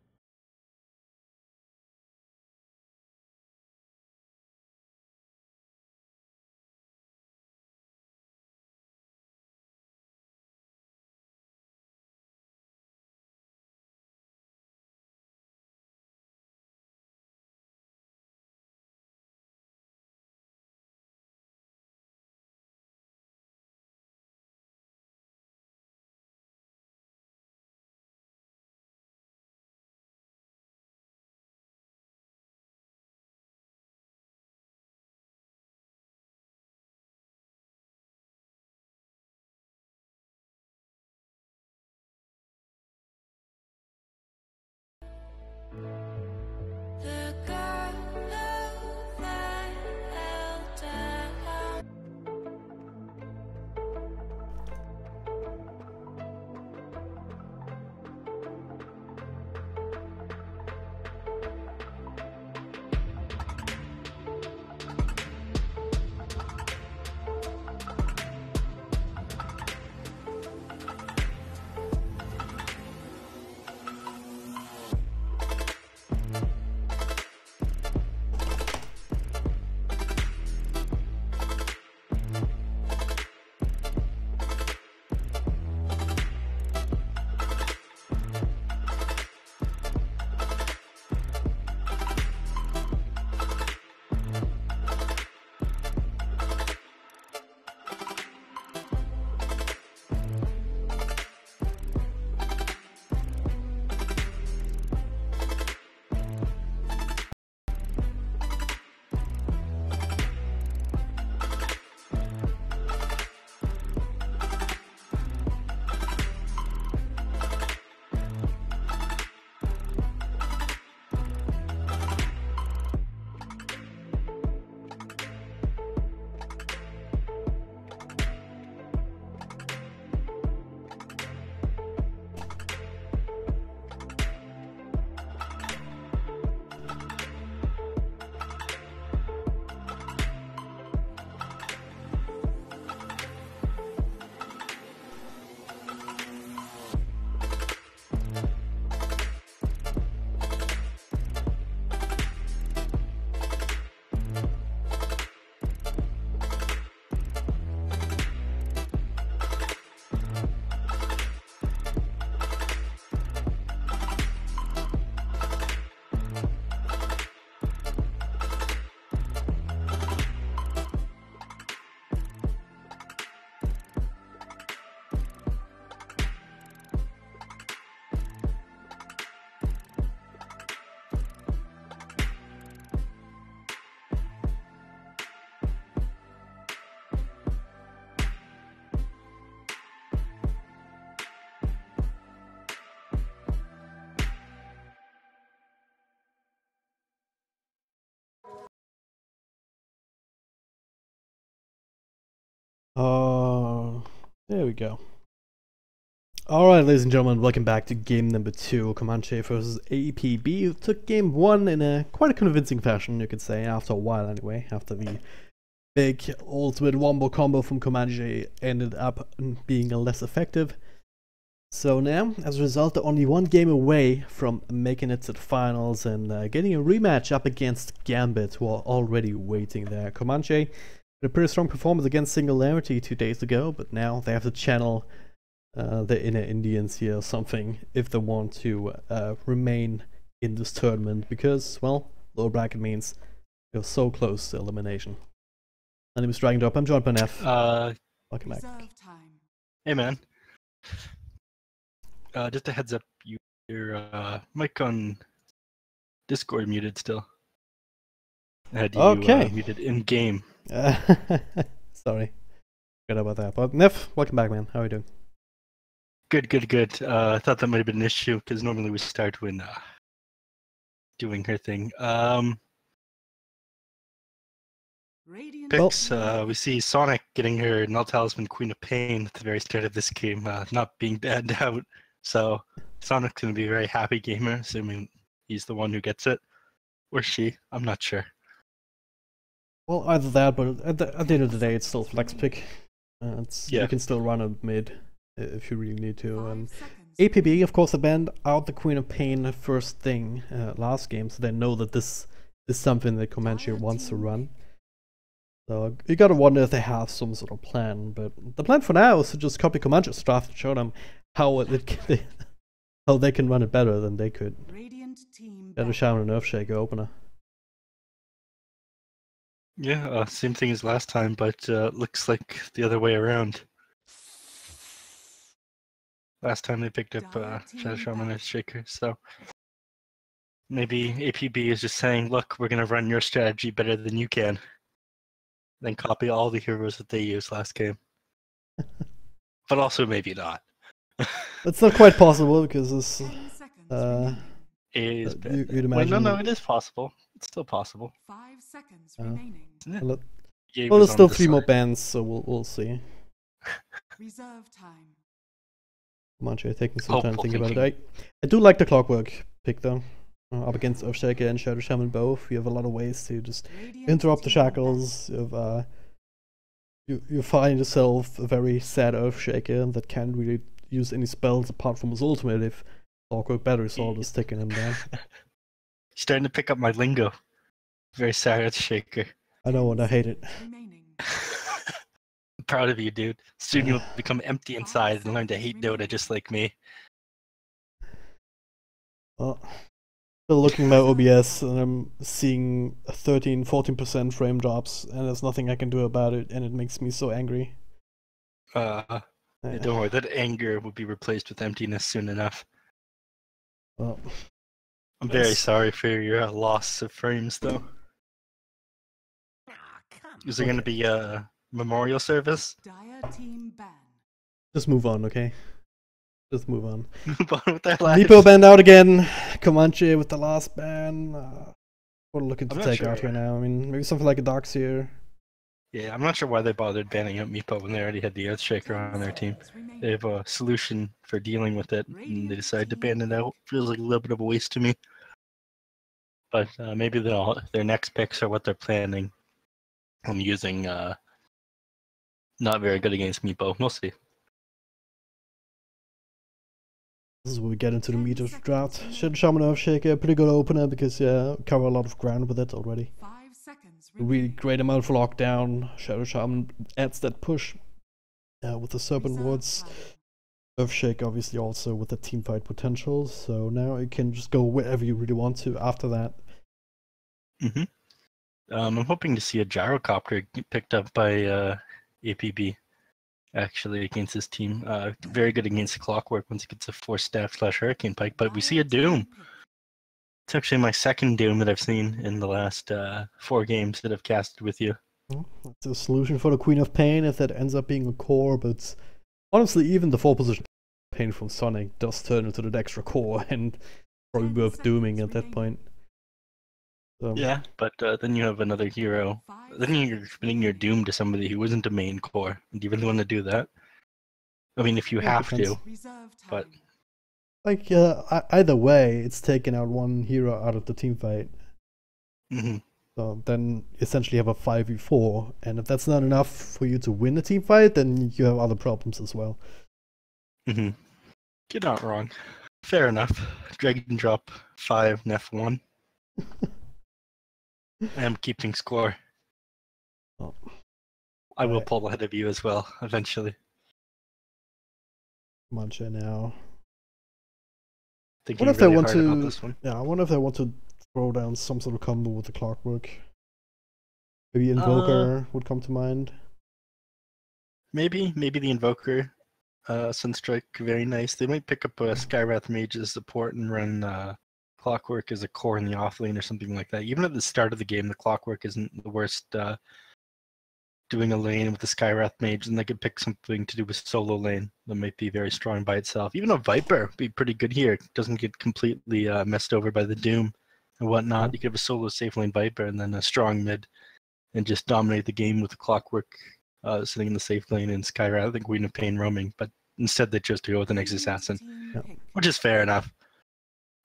There we go. Alright, ladies and gentlemen, welcome back to game number 2, Comanche versus APB. Took game 1 in a quite a convincing fashion, you could say, after a while anyway, after the big ultimate wombo combo from Comanche ended up being less effective. So now, as a result, they're only one game away from making it to the finals and getting a rematch up against Gambit, who are already waiting there. Comanche had a pretty strong performance against Singularity 2 days ago, but now they have to channel the inner Indians here or something if they want to remain in this tournament, because, well, lower bracket means you're so close to elimination. My name is Dragon Drop. I'm joined by Neff. Welcome back. Reserve time. Hey man. Just a heads up, your mic on Discord muted still. I had you Okay. muted in game. Sorry. Forgot about that. But Neff, welcome back, man. How are you doing? Good. I thought that might have been an issue because normally we start when doing her thing. Radiant Picks. We see Sonic getting her Null Talisman Queen of Pain at the very start of this game, not being banned out. So Sonic's gonna be a very happy gamer, assuming he's the one who gets it, or she. I'm not sure. Well, either that, but at the end of the day, it's still flex pick. You can still run a mid if you really need to. 5 seconds. APB, of course, they banned out the Queen of Pain first thing last game, so they know that this is something that Comanche wants to run. So you gotta wonder if they have some sort of plan, but the plan for now is to just copy Comanche's draft and show them how they can run it better than they could. Radiant team Got a Shaman and Earthshaker opener. Yeah, same thing as last time, but looks like the other way around. Last time they picked up Shadow Shaman and Shaker, so maybe APB is just saying, look, we're going to run your strategy better than you can. Then copy all the heroes that they used last game. But also maybe not. It's not quite possible because this 10 seconds remaining. Is you'd Wait, imagine. no, it is possible. It's still possible. 5 seconds remaining. Isn't it? Well, Gabe there's was on still the 3 more side. bans, so we'll see. Reserve time. Comanche taking some time to Hopeful think about it. I do like the Clockwork pick though. Up against Earthshaker and Shadow Shaman both, you have a lot of ways to just Radiant interrupt the team shackles. You find yourself a very sad Earthshaker that can't really use any spells apart from his ultimate if Clockwork Battery Sword is taking him down. Starting to pick up my lingo. Very sad Shaker. I know, and I hate it. remaining. I'm proud of you, dude. Soon you'll become empty inside and learn to hate Dota just like me. Well, still looking at my OBS and I'm seeing 13-14% frame drops, and there's nothing I can do about it, and it makes me so angry. Yeah, don't worry, that anger will be replaced with emptiness soon enough. Well, I'm very Yes. sorry for your loss of frames, though. Is there going to be a memorial service? Dire team ban. just move on, okay? Just move on. Move on with their lives. Nepo banned out again. Comanche with the last ban. What are looking to I'm not take out sure. here now? I mean, maybe something like a Darkseer. Yeah, I'm not sure why they bothered banning out Meepo when they already had the Earthshaker on their team. They have a solution for dealing with it, and they decided to ban it out. Feels like a little bit of a waste to me. But maybe their next picks are what they're planning on using. Not very good against Meepo. We'll see. This is where we get into the meat of the draft. Shadow Shaman Earthshaker, pretty good opener because cover a lot of ground with it already. 5 seconds A really remaining. great amount for lockdown. Shadow Shaman adds that push with the Serpent Reserve Wards. time. Earthshake obviously also with the teamfight potential, so now you can just go wherever you really want to after that. I'm hoping to see a gyrocopter get picked up by APB, actually, against his team. Very good against Clockwork once he gets a 4-staff/Hurricane Pike, but we see a Dire Doom. team pick. It's actually my second Doom that I've seen in the last 4 games that I've casted with you. Well, that's a solution for the Queen of Pain if that ends up being a core, but honestly, even the 4-position Pain from Sonic does turn into the extra core and probably 10 worth dooming at seconds that point. So, Yeah, but then you have another hero. 5 Then you're seconds spinning your remaining. Doom to somebody who isn't a main core. Do you really want to do that? I mean, if you Yeah, have depends. to. Reserve time. But- Like, either way, it's taking out one hero out of the team fight. hmm So then essentially you have a 5v4, and if that's not enough for you to win a team fight, then you have other problems as well. hmm You're not wrong. Fair enough. Drag and drop 5, Nef 1. I am keeping score. Oh. I will Alright. pull ahead of you as well, eventually. Mancha now. Thinking What if they really want hard about to? this one. Yeah, I wonder if they want to throw down some sort of combo with the clockwork. Maybe Invoker would come to mind. Maybe the Invoker, Sunstrike, very nice. They might pick up a Skywrath Mage as support and run Clockwork as a core in the offlane or something like that. Even at the start of the game, the Clockwork isn't the worst doing a lane with the Skywrath Mage, and they could pick something to do with solo lane that might be very strong by itself. Even a Viper would be pretty good here. It doesn't get completely messed over by the Doom and whatnot. You could have a solo safe lane Viper and then a strong mid and just dominate the game with the Clockwork sitting in the safe lane and Skywrath and Queen of Pain roaming, but instead they chose to go with an Assassin, Yeah. which is fair enough.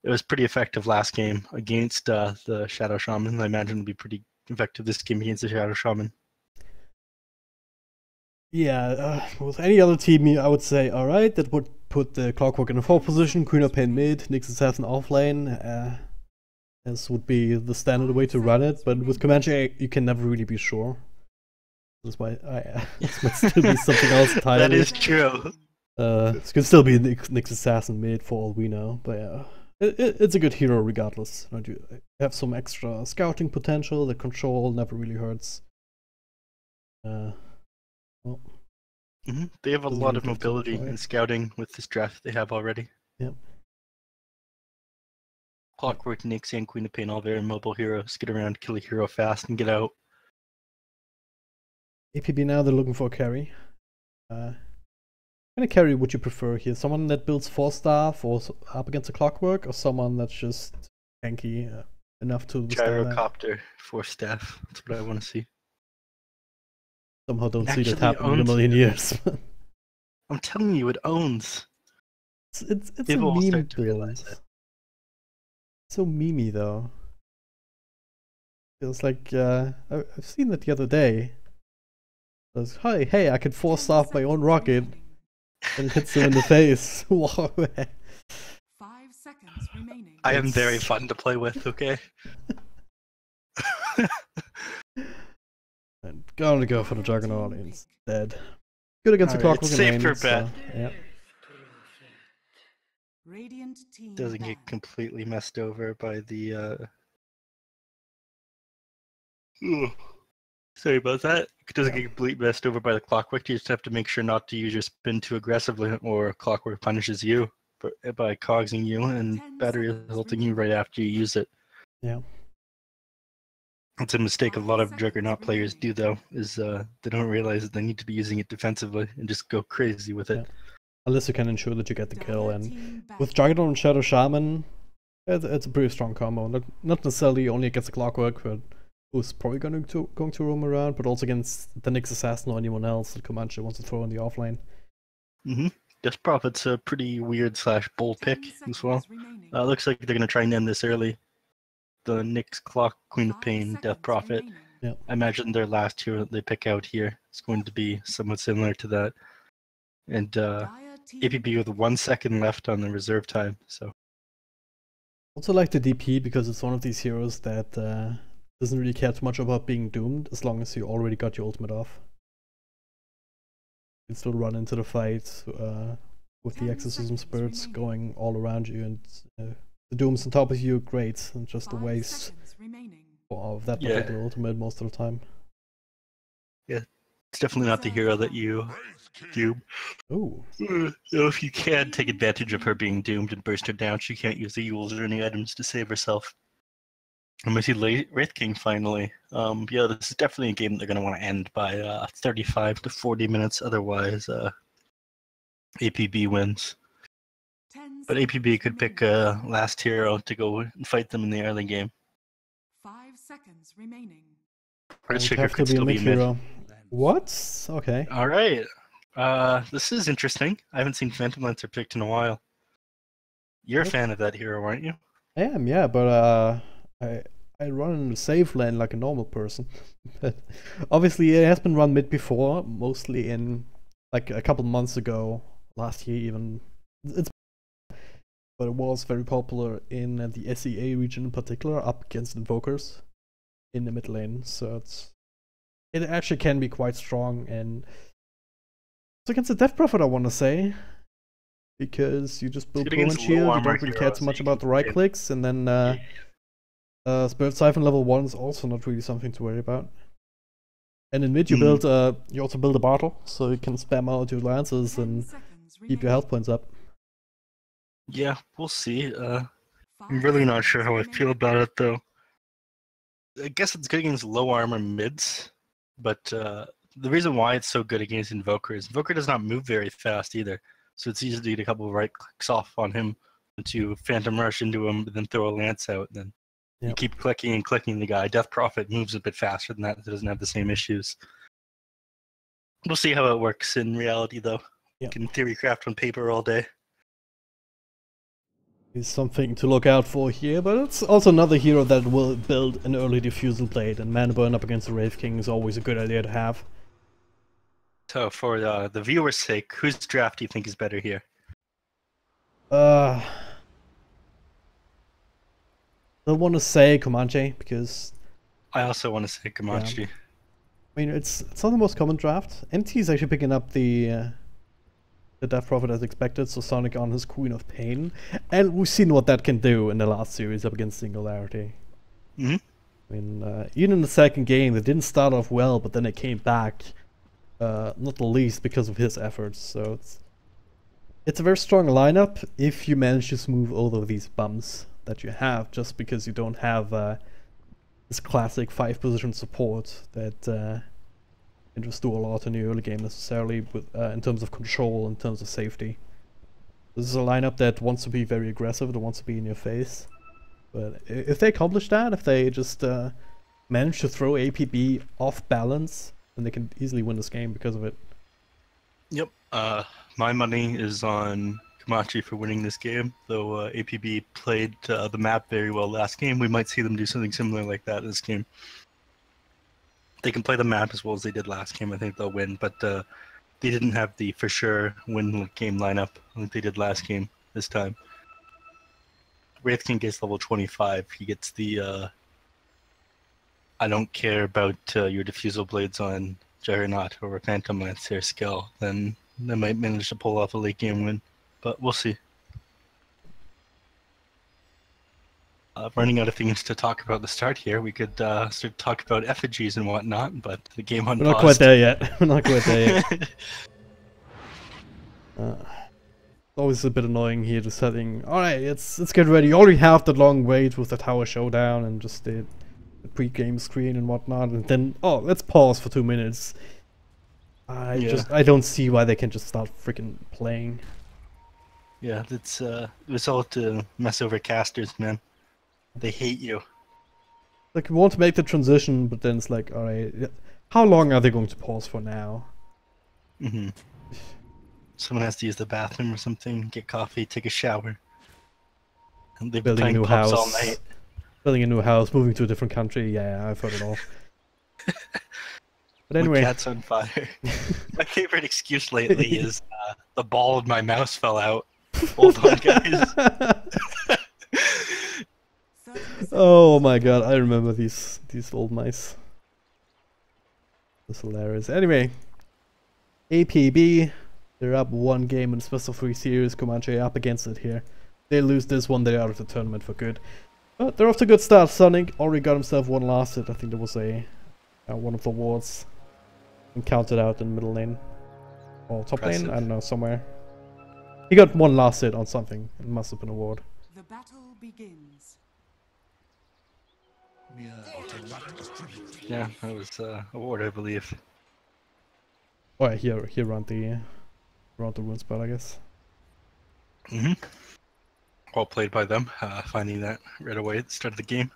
It was pretty effective last game against the Shadow Shaman. I imagine it'll be pretty effective this game against the Shadow Shaman. Yeah, with any other team, I would say, alright, that would put the Clockwork in a 4 position, Queen of Pain mid, Nyx Assassin offlane. This would be the standard way to run it, but with Comanche, you can never really be sure. That's why this might still be something else entirely. That is true. It could still be Nyx Assassin mid for all we know, but yeah. It's a good hero regardless. You have some extra scouting potential, the control never really hurts. Well, They have a Doesn't lot really of have too much mobility fire. and scouting with this draft they have already. Yep. Clockwork, Nyx, and Queen of Pain, all very mobile heroes. Get around, kill a hero fast, and get out. APB now, they're looking for a carry. What kind of carry would you prefer here? Someone that builds 4-star or up against a Clockwork, or someone that's just tanky enough to withstand that? Gyrocopter, 4 staff. That's what I want to see. Somehow don't see that Actually happen in a owns million it. years. I'm telling you, it owns. it's a People will meme start to realize build. it. So memey though. Feels like I've seen that the other day. It was, hey, I could 4-star my own rocket, and it hits him in the face. 5 seconds remaining. I am very It's- fun to play with, okay? And gonna go for the Juggernaut instead. Good against the Alright, Clockwork it's in safer lane, so, bet. yeah. Radiant team Doesn't get ban. completely messed over by the sorry about that. It doesn't get completely messed over by the Clockwork. You just have to make sure not to use your spin too aggressively, or Clockwork punishes you by cogsing you and 10 battery seconds assaulting you right after you use it. Yeah. It's a mistake a 5 lot of seconds Juggernaut players do, remaining. though, is they don't realize that they need to be using it defensively and just go crazy with it. Yeah. Unless you can ensure that you get the kill, Dire and team ban. with Juggernaut and Shadow Shaman, it's a pretty strong combo. Not necessarily only against the Clockwork, but who's probably going to roam around, but also against the Nyx Assassin or anyone else that Comanche wants to throw in the offlane. Death Prophet's a pretty weird / bull 10 pick as seconds well. remaining. Looks like they're going to try and end this early. The Nyx, Clock, Queen of 5 Pain, Death seconds Prophet. remaining. I imagine their last hero that they pick out here is going to be somewhat similar to that. And Dire team APB with 1 second left on the reserve time. So Also like the DP because it's one of these heroes that doesn't really care too much about being doomed as long as you already got your ultimate off. You can still run into the fight with the 10 exorcism seconds spirits remaining. going all around you, and the doom's on top of you, great, and just a 5 waste seconds remaining. of that Yeah. particular ultimate most of the time. it's definitely not the hero that you doom. Ooh, So if you can take advantage of her being doomed and burst her down, she can't use the Yules or any items to save herself. And we see Wraith King finally. Yeah, this is definitely a game they're going to want to end by 35 to 40 minutes. Otherwise, APB wins. 10 But APB seconds could pick remaining. a last hero to go and fight them in the early game. 5 seconds remaining. it would Earthshaker have to could be a still mid be mid. hero. What? Okay. All right. This is interesting. I haven't seen Phantom Lancer picked in a while. You're a fan of that hero, aren't you? I am, yeah, but I run in the safe lane like a normal person. But obviously, it has been run mid before, mostly in like a couple months ago, last year even. It's but it was very popular in the SEA region in particular, up against Invokers in the mid lane. So it actually can be quite strong, and it's against the Death Prophet, I want to say. Because you just build good Bow and against Shield, low you armor don't really care heroes, too much so you about the can right play- clicks, and then Spirit Siphon level 1 is also not really something to worry about. And in mid you build you also build a bottle, so you can spam out your lances 10 and seconds keep your remaining. health points up. Yeah, we'll see. I'm 5 really not sure seconds how I feel remaining. about it, though. I guess it's good against low armor mids, but the reason why it's so good against Invoker is Invoker does not move very fast either, so it's easy to get a couple of right clicks off on him to Phantom Rush into him, then throw a lance out, and then you Yep. keep clicking and clicking the guy. Death Prophet moves a bit faster than that, it doesn't have the same issues. We'll see how it works in reality, though. You Yep. can theory craft on paper all day. Is something to look out for here, but it's also another hero that will build an early Diffusal Blade, and Mana Burn up against the Wraith King is always a good idea to have. So for the viewer's sake, whose draft do you think is better here? I don't want to say Comanche, because I also want to say Comanche. I mean it's not the most common draft. MT is actually picking up the Death Prophet as expected, so Sonic on his Queen of Pain. And we've seen what that can do in the last series up against Singularity. Mm-hmm. I mean, even in the second game, they didn't start off well, but then it came back, not the least because of his efforts. So it's a very strong lineup if you manage to smooth over these bumps that you have, just because you don't have this classic 5-position support that can just do a lot in the early game necessarily with in terms of control, in terms of safety. This is a lineup that wants to be very aggressive, that wants to be in your face. But if they accomplish that, if they just manage to throw APB off balance, then they can easily win this game because of it. Yep. My money is on Comanche for winning this game, though APB played the map very well last game. We might see them do something similar like that this game. They can play the map as well as they did last game. I think they'll win, but they didn't have the for sure win game lineup like they did last game this time. Wraith King gets level 25. He gets the I don't care about your Diffusal Blades on Juggernaut or Phantom Lancer skill, then they might manage to pull off a late game win, but we'll see. Running out of things to talk about at the start here. We could start to talk about effigies and whatnot, but the game unpaused. We're not quite there yet. We're not quite there yet. Always a bit annoying here, just having, alright, let's get ready. You already have the long wait with the Tower Showdown and just the pre-game screen and whatnot, and then, oh, let's pause for 2 minutes. I don't see why they can just start freaking playing. Yeah, it's all to mess over casters, man. They hate you. Like, we want to make the transition, but then it's like, alright, how long are they going to pause for now? Mm-hmm. Someone has to use the bathroom or something, get coffee, take a shower. And they've been Building a playing new pubs all house. night. Building a new house, moving to a different country, yeah, I've heard it all. But My anyway. cat's on fire. My favorite excuse lately is the ball of my mouse fell out. Hold on, guys. 30 Oh my god, I remember these old mice. That's hilarious. Anyway, APB, they're up 1 game in the Special 3 series. Comanche up against it here. They lose this one, they're out of the tournament for good. But they're off to a good start. Sonic already got himself 1 last hit. I think there was one of the wards and counted out in middle lane. Or top lane, I don't know, somewhere. He got 1 last hit on something. It must have been a ward. The battle begins. Yeah, that was a ward, I believe. Oh yeah, here around the rune spot, I guess. Mm-hmm. Well played by them, finding that right away at the start of the game.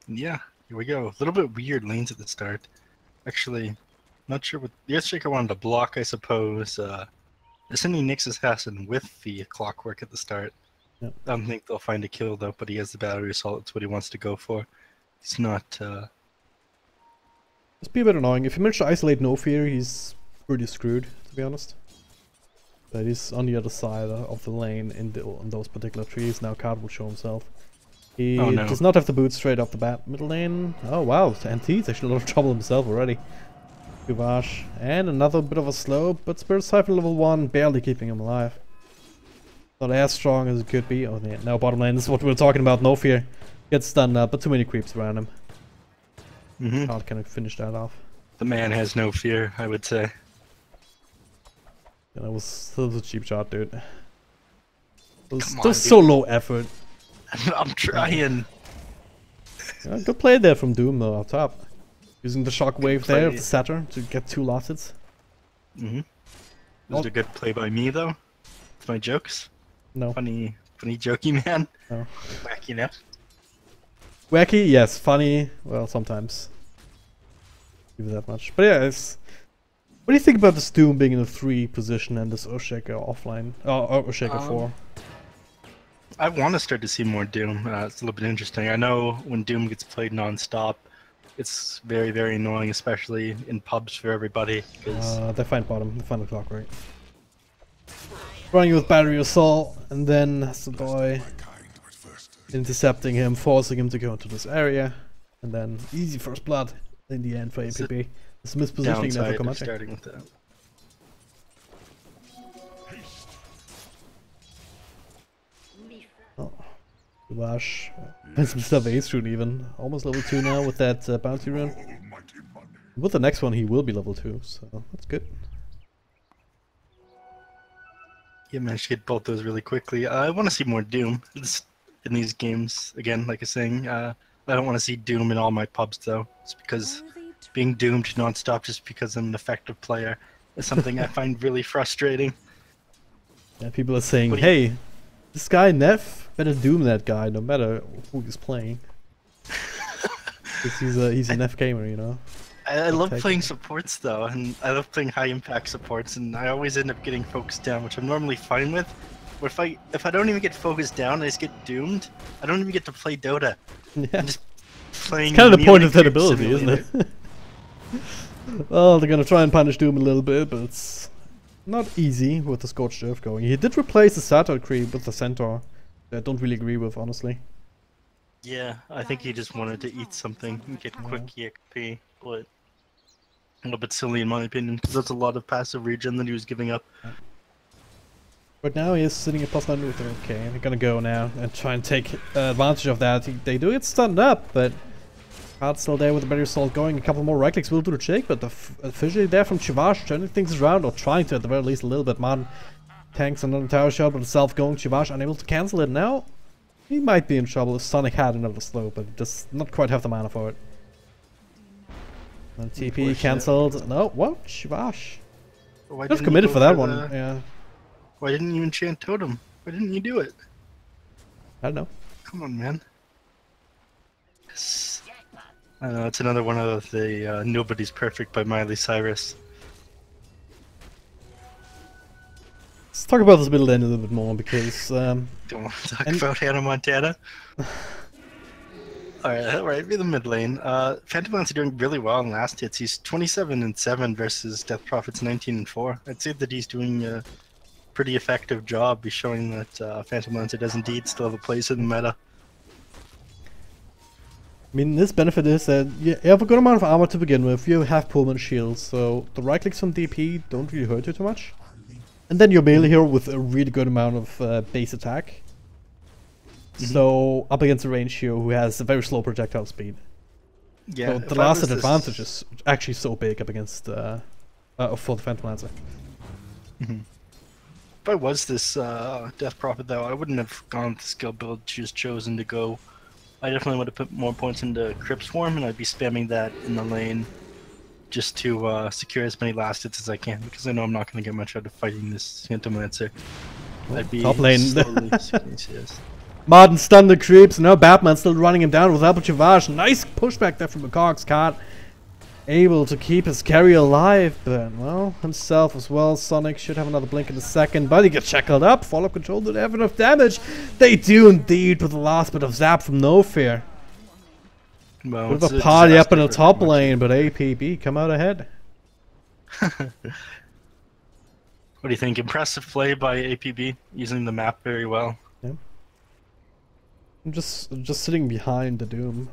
Yeah, here we go. A little bit weird lanes at the start. Actually, Not sure what the Earthshaker wanted to block, I suppose. Sending Nyx Assassin with the Clockwork at the start. Yep. I don't think they'll find a kill though, but he has the Battery Assault. That's what he wants to go for. He's not. It's be a bit annoying. If he managed to isolate No Fear, he's pretty screwed, to be honest. But he's on the other side of the lane in those particular trees. Now Card will show himself. He does not have the boots straight off the bat. Middle lane. Oh wow, NT's actually a lot of trouble himself already. Kuvash. And another bit of a slope, but Spirit Siphon level 1 barely keeping him alive. Not as strong as it could be. Oh yeah, now bottom lane, this is what we were talking about. No Fear gets stunned up, but too many creeps around him. Can't kind of finish that off. The man has no fear, I would say. Yeah, that was a cheap shot, dude. It was Come still on, so dude. low effort. I'm trying. Yeah, good play there from Doom though, up top. Using the shockwave Good there of play. the Satyr to get 2 last hits. This is a good play by me though. With my jokes. No. Funny jokey man. No. Wacky enough. Wacky, yes. Funny, well, sometimes. Give it that much. But yeah, it's... What do you think about this Doom being in a 3 position and this Earthshaker offline? Oh, Earthshaker 4. I want to start to see more Doom. It's a little bit interesting. I know when Doom gets played non-stop, it's very, very annoying, especially in pubs for everybody. Because They find bottom, they find the clock right. Running with Battery Assault, and then Saboy intercepting him, forcing him to go into this area, and then easy first blood in the end for APB. This mispositioning never downside come of out. starting with that. Oh, Kuvash finds himself ace rune even, almost level 2 now with that bounty rune. With the next one he will be level 2, so that's good. Yeah, managed to get both those really quickly. I want to see more Doom in these games. Again, like I was saying, I don't want to see Doom in all my pubs though. It's because being doomed non-stop just because I'm an effective player is something I find really frustrating. Yeah, people are saying, What do you- hey, this guy Neff, better Doom that guy no matter who he's playing. Because he's a Neff gamer, you know. I love take playing it. supports though, and I love playing high impact supports, and I always end up getting focused down, which I'm normally fine with. But if I don't even get focused down, I just get doomed. I don't even get to play Dota. Yeah. I'm just playing. Kind of the point of that Creep ability, isn't Simulator. it? Well, they're gonna try and punish Doom a little bit, but it's not easy with the Scorched Earth going. He did replace the Satyr creep with the Centaur. I don't really agree with, honestly. Yeah, I think he just wanted to eat something and get quick EXP, but a little bit silly in my opinion, because that's a lot of passive regen that he was giving up. But now he is sitting at +9 with it. Okay, they're gonna go now and try and take advantage of that. They do get stunned up, but Card's still there with the Battery Assault going. A couple more right clicks will do the trick, but the officially there from Chivash turning things around, or trying to at the very least a little bit. Man tanks another tower shot, but itself going. Chivash unable to cancel it now. He might be in trouble if Sonic had another slow, but does not quite have the mana for it. And TP cancelled. No, what? Chivash. Why Just didn't you committed go for that the- one. Yeah, Why didn't you enchant Totem? Why didn't you do it? I don't know. Come on, man. I know, it's another one of the Nobody's Perfect by Miley Cyrus. Let's talk about this middle lane a little bit more because Don't want to talk And- about Hannah Montana. Alright, be the mid lane. Phantom Lance are doing really well in last hits. He's 27-7 versus Death Prophet's 19-4. I'd say that he's doing a pretty effective job. He's showing that Phantom Lancer does indeed still have a place in the meta. I mean, this benefit is that you have a good amount of armor to begin with. You have Pullman shields, so the right clicks from DP don't really hurt you too much. And then you're melee hero with a really good amount of base attack. So up against a range hero who has a very slow projectile speed. Yeah, So if the I last was this- advantage is actually so big up against for the Phantom Lancer. If I was this Death Prophet, though, I wouldn't have gone with the skill build she's chosen to go. I definitely would have put more points into Crypt Swarm, and I'd be spamming that in the lane just to secure as many last hits as I can, because I know I'm not going to get much out of fighting this Phantom Lancer. I'd be top lane. slowly securing CS. Martin stunned the creeps, now Batman still running him down with Apple Chivash. Nice pushback there from the Cogs card. able to keep his carry alive, but, well, himself as well. Sonic should have another blink in a second, but he gets shackled up. Follow-up control didn't have enough damage. They do indeed with the last bit of zap from No Fear. Well, Bit it's of a party up in the disaster for top Comanche. lane, but APB come out ahead. What do you think? Impressive play by APB, using the map very well. I'm just sitting behind the Doom.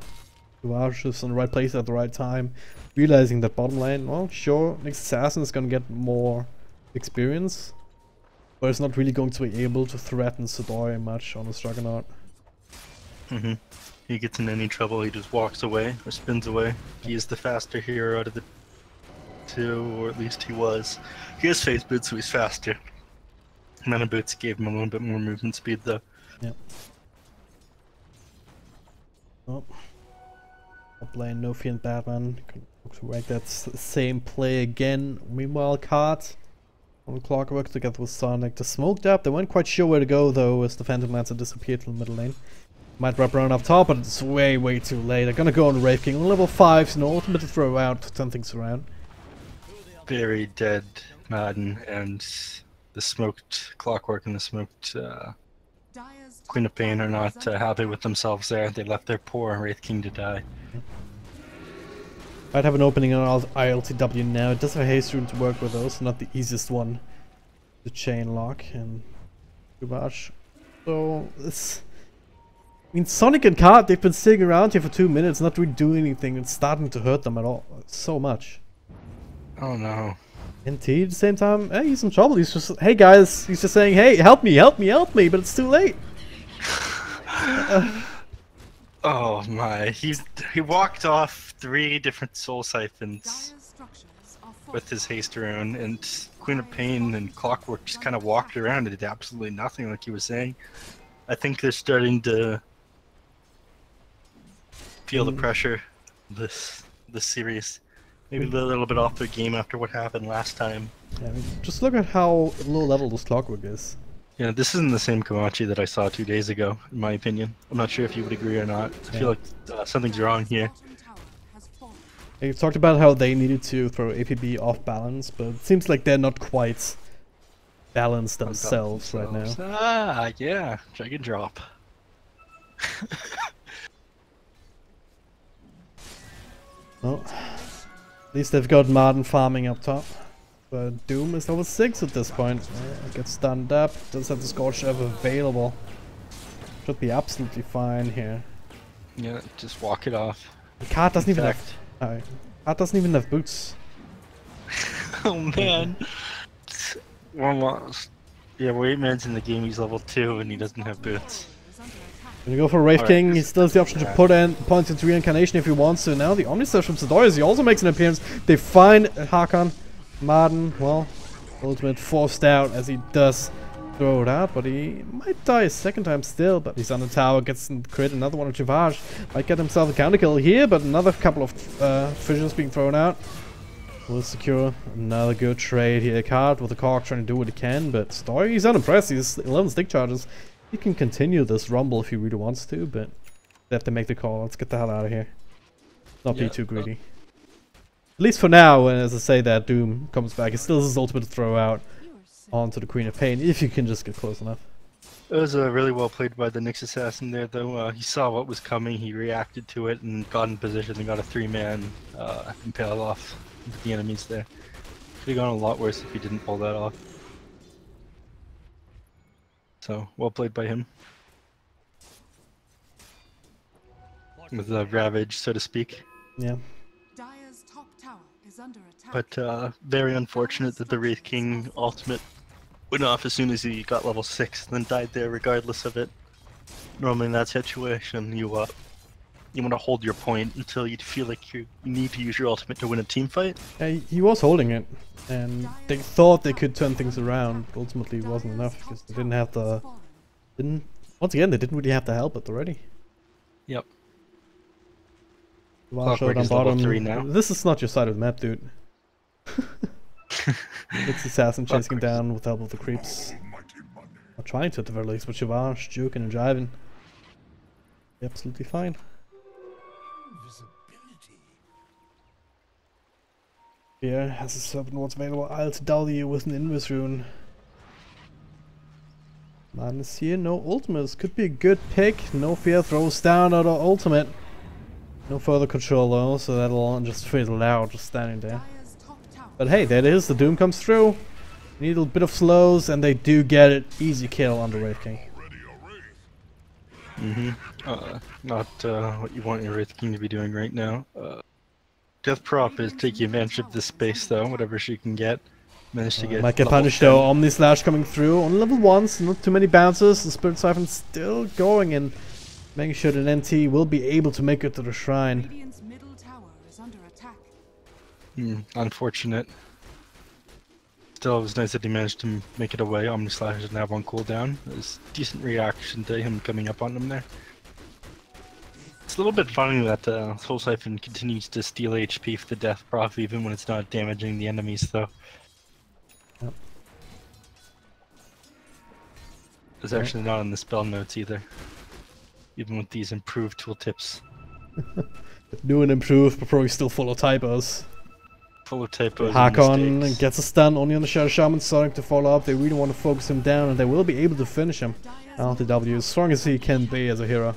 Duage is in the right place at the right time, realizing that bottom lane, well, sure, next assassin is gonna get more experience, but it's not really going to be able to threaten Sidori much on the Struggernaut. He gets in any trouble, he just walks away or spins away. He is the faster hero out of the two, or at least he was. He has phase boots, so he's faster. Mana boots gave him a little bit more movement speed, though. Yep. Oh. Top lane, No Fear and Batman. Looks like that's the same play again. Meanwhile, Card on Clockwork together with Sonic. They smoked up. They weren't quite sure where to go though, as the Phantom Lancer disappeared from the middle lane. Might wrap around up top, but it's way too late. They're gonna go on Wraith King. Level 5s, no ultimate to throw out to turn things around. Very dead Madden, and the smoked Clockwork and the smoked Dyer's Queen of Pain are not top tower is happy with themselves there. They left their poor Wraith King to die. Might have an opening on ILTW now. It does have a haste rune to work with, though, so not the easiest one to chain lock and Dubash. So it's, I mean, Sonic and Card, they've been sitting around here for 2 minutes, not really doing anything. It's starting to hurt them at all, so much. Oh no. And T at the same time, hey, he's in trouble. He's just, hey guys, he's just saying, hey, help me, help me, help me, but it's too late. Oh my, he walked off 3 different soul siphons Dyer's structures are with his haste rune, and Queen of Pain and Clockwork just kind of walked around and did absolutely nothing, like he was saying. I think they're starting to feel the pressure this series. Maybe a little bit off their game after what happened last time. Yeah, I mean, just look at how low level this Clockwork is. Yeah, this isn't the same Comanche that I saw 2 days ago, in my opinion. I'm not sure if you would agree or not. I feel like something's wrong here. bottom tower has fallen. You've talked about how they needed to throw APB off balance, but it seems like they're not quite balanced themselves right now. Ah, yeah, drag and drop. Well, at least they've got Martin farming up top. But Doom is level 6 at this point. Gets stunned up, does have the Scorch Earth available. Should be absolutely fine here. Yeah, just walk it off. The card doesn't even fact- have... Card doesn't even have boots. Oh man. One lost. Yeah, Wait Man's in the game, he's level 2 and he doesn't have boots. Is under attack. When you go for Wraith Alright. King, he still has the option to put in points into Reincarnation if he wants to. Now the Omnisurge from Sidorius, he also makes an appearance. They find Hakan. Martin, well, ultimate forced out as he does throw it out, but he might die a second time still. But he's on the tower, gets crit, another one of Javage. Might get himself a counter kill here, but another couple of fissures being thrown out. Will secure another good trade here. Card with the Cork trying to do what he can, but Story, he's unimpressed. He's 11 stick charges. He can continue this rumble if he really wants to, but they have to make the call. Let's get the hell out of here. Not be too greedy. At least for now, and as I say that, Doom comes back. He still has his ultimate to throw out onto the Queen of Pain, if you can just get close enough. It was really well played by the Nyx Assassin there, though. He saw what was coming, he reacted to it, and got in position and got a 3-man impale off the enemies there. Could have gone a lot worse if he didn't pull that off. So, well played by him. With the Ravage, so to speak. Yeah. Dyer's top tower is under attack. But very unfortunate that the Wraith King ultimate went off as soon as he got level 6, then died there regardless of it. Normally in that situation, you want to hold your point until you feel like you need to use your ultimate to win a team fight. He was holding it, and they thought they could turn things around. But ultimately, it wasn't enough because they didn't have the. Once again, they didn't really have the help at the ready. Yep. One shot Clockwork on is level bottom. 3 now. This is not your side of the map, dude. It's Assassin chasing down with the help of the creeps. Or trying to at the very least, but Shavage, juking and driving. Absolutely fine. Here has a Serpent what's available. Alt W with an Invis rune. Man is here, no ultimates. Could be a good pick. No Fear throws down another ultimate. No further control though, so that'll just fizzle out, just standing there. Dire's top tower But hey, there it is, the Doom comes through. Need a bit of slows, and they do get it. Easy kill on the Wraith King. Not what you want your Wraith King to be doing right now. Death Prop is taking advantage of this space though, whatever she can get. Managed to get. Might get level punished 10. though. Omni Slash coming through on level 1s, not too many bounces. The Spirit Siphon still going and making sure that NT will be able to make it to the shrine. Radiant's middle tower is under attack. Unfortunate. Still, it was nice that he managed to make it away. Omni Slash doesn't have on cooldown. It was decent reaction to him coming up on him there. It's a little bit funny that Soul Siphon continues to steal HP for the Death Prof even when it's not damaging the enemies though. Yep. It's actually not in the spell notes either. Even with these improved tooltips. New and improved, but probably still full of typos. Full of typos and Hakon mistakes. gets a stun only on the Shadow Shaman, starting to follow up. They really want to focus him down, and they will be able to finish him. LTW, as strong as he can be as a hero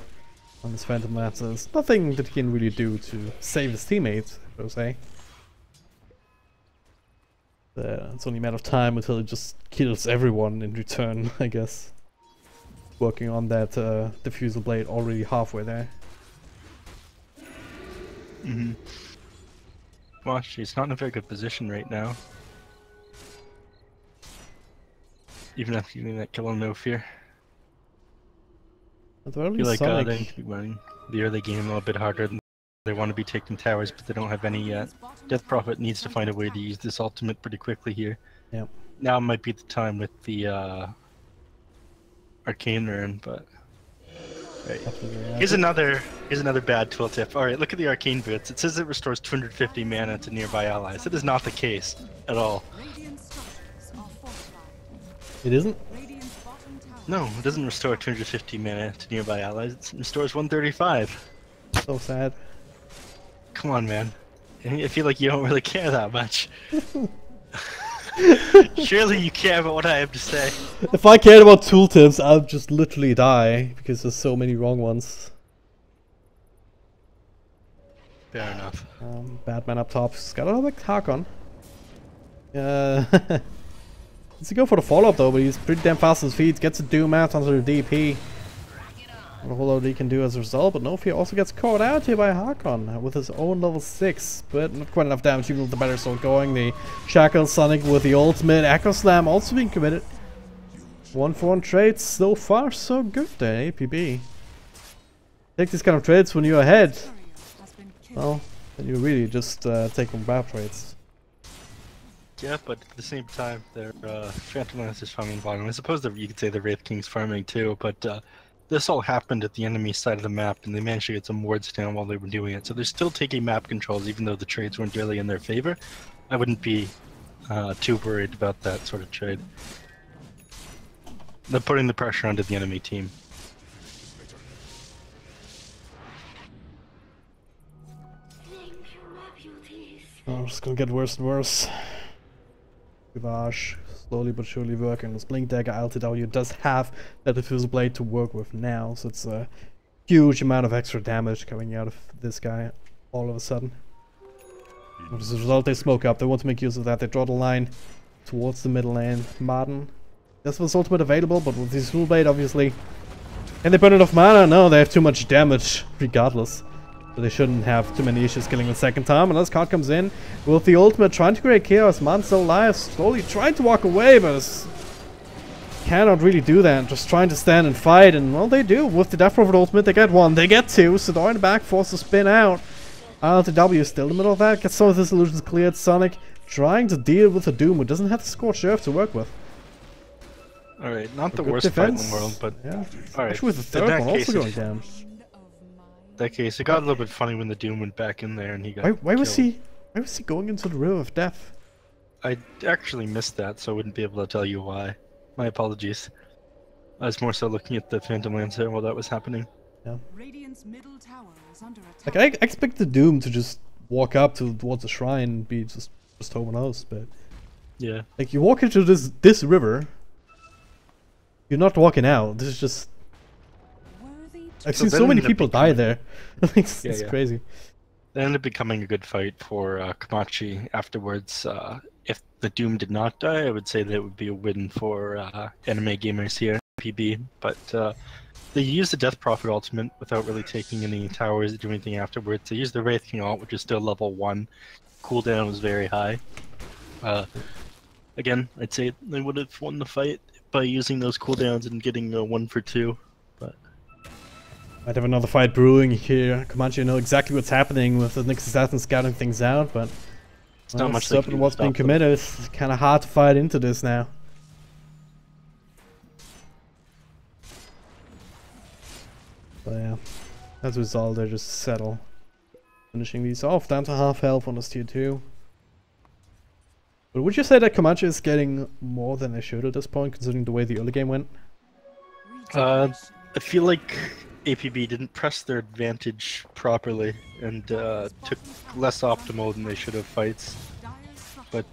on this Phantom Lance. There's nothing that he can really do to save his teammates, per se. It's only a matter of time until it just kills everyone in return, I guess. Working on that diffusal blade already halfway there. Well, she's not in a very good position right now. Even after getting that kill on No Fear. At the I early feel like Sonic, they need to be running the early game a little bit harder. They want to be taking towers, but they don't have any yet. Death Prophet needs to find a way to use this ultimate pretty quickly here. Yep. Now might be the time with the Arcane Rune, but... Right. Here's another bad tooltip. Alright, look at the Arcane Boots. It says it restores 250 mana to nearby allies. That is not the case at all. Radiant structures are fortified. it isn't? Radiant's bottom tower. No, it doesn't restore 250 mana to nearby allies. It restores 135. So sad. Come on, man. I feel like you don't really care that much. Surely you care about what I have to say. If I cared about tooltips, I'd just literally die because there's so many wrong ones. Fair enough. Batman up top. He's got a like Hakon. Needs to go for the follow-up though, but he's pretty damn fast on his feet. Gets a Doom out onto the DP. Not a whole lot he can do as a result, but No Fear also gets caught out here by Hakon with his own level 6, but not quite enough damage even with the better sword going. The Shackle Sonic with the ultimate, Echo Slam also being committed. 1-for-1 trades, so far so good there, APB. Take these kind of trades when you're ahead. Courier has been killed. Well, then you really just take them bad trades. Yeah, but at the same time, they're Phantom Lance is farming bottom. I suppose that you could say the Wraith King's farming too, but this all happened at the enemy side of the map, and they managed to get some wards down while they were doing it. So they're still taking map controls, even though the trades weren't really in their favor. I wouldn't be too worried about that sort of trade. They're putting the pressure onto the enemy team. Oh, it's gonna get worse and worse. Gavage, slowly but surely working. This Blink Dagger LTW does have that Diffusal Blade to work with now, so it's a huge amount of extra damage coming out of this guy all of a sudden. As a result, they smoke up. They want to make use of that. They draw the line towards the middle lane. Martin, this was ultimate available, but with this Diffusal Blade, obviously. Can they burn enough mana? No, they have too much damage, regardless. So they shouldn't have too many issues killing the second time. Unless card comes in with the ultimate, trying to create chaos. Man still alive, slowly trying to walk away, but cannot really do that. Just trying to stand and fight, and well, they do. With the Death Prophet ultimate, they get one, they get two. Sidor in the back, forced to spin out. LTW still in the middle of that, gets some of his illusions cleared. Sonic trying to deal with the Doom, who doesn't have the Scorched Earth to work with. Alright, not the Good worst fight in defense. the world, but Yeah. alright. Actually, with the In third that one also case, going down. In that case, it got a little bit funny when the Doom went back in there and he got Why was killed. he going into the River of Death? I actually missed that, so I wouldn't be able to tell you why. My apologies. I was more so looking at the Phantom Lancer while that was happening. Radiant's middle tower is under Like attack. I expect the Doom to just walk up towards the shrine and be just Just who knows, but Yeah. like you walk into this river, you're not walking out. This is just Worthy I've So seen that so many ended up people die becoming- there. it's Yeah, it's yeah. crazy. It ended up becoming a good fight for Komachi afterwards. If the Doom did not die, I would say that it would be a win for anime gamers here, APB. But they used the Death Prophet ultimate without really taking any towers or doing anything afterwards. They used the Wraith King ult, which is still level 1. Cooldown was very high. Again, I'd say they would have won the fight by using those cooldowns and getting a 1 for 2. But Might have another fight brewing here. Comanche know exactly what's happening with the Nyx Assassin scouting things out, but it's not much they can Serpent do to what's being stop them. committed. It's kind of hard to fight into this now. So yeah, as a result, they just settle. Finishing these off down to half health on this tier 2. But would you say that Comanche is getting more than they should at this point, considering the way the early game went? I feel like APB didn't press their advantage properly and took less optimal than they should have fights. But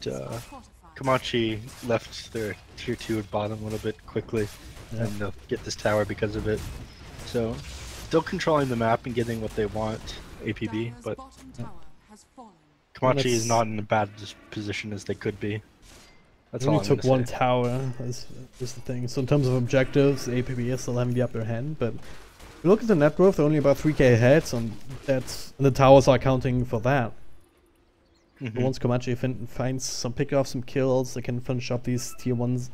Komachi left their tier 2 at bottom a little bit quickly, Yeah. and they'll get this tower because of it. So, still controlling the map and getting what they want, APB, but Komachi is not in a bad position as they could be. That's They all only I'm took gonna one say. tower, is the thing. So in terms of objectives, APB is still having the upper hand, but if you look at the net worth, they're only about 3k ahead, so that's, and the towers are counting for that. Mhm. But once Comanche finds some pick off some kills, they can finish up these tier 1s,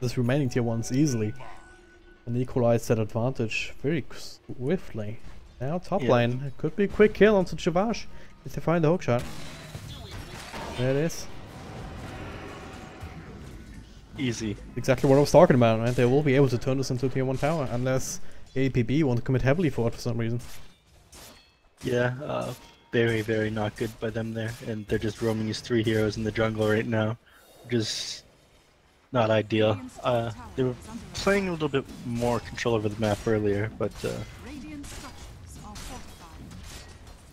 this remaining tier 1s easily. And equalize that advantage very swiftly. Now top Yeah. lane, it could be a quick kill onto Chavash if they find the hookshot. There it is. Easy. Exactly what I was talking about, right? They will be able to turn this into a tier 1 tower unless APB want to commit heavily for it for some reason. Yeah, very, very not good by them there. And they're just roaming these 3 heroes in the jungle right now. Which is not ideal. They were playing a little bit more control over the map earlier, but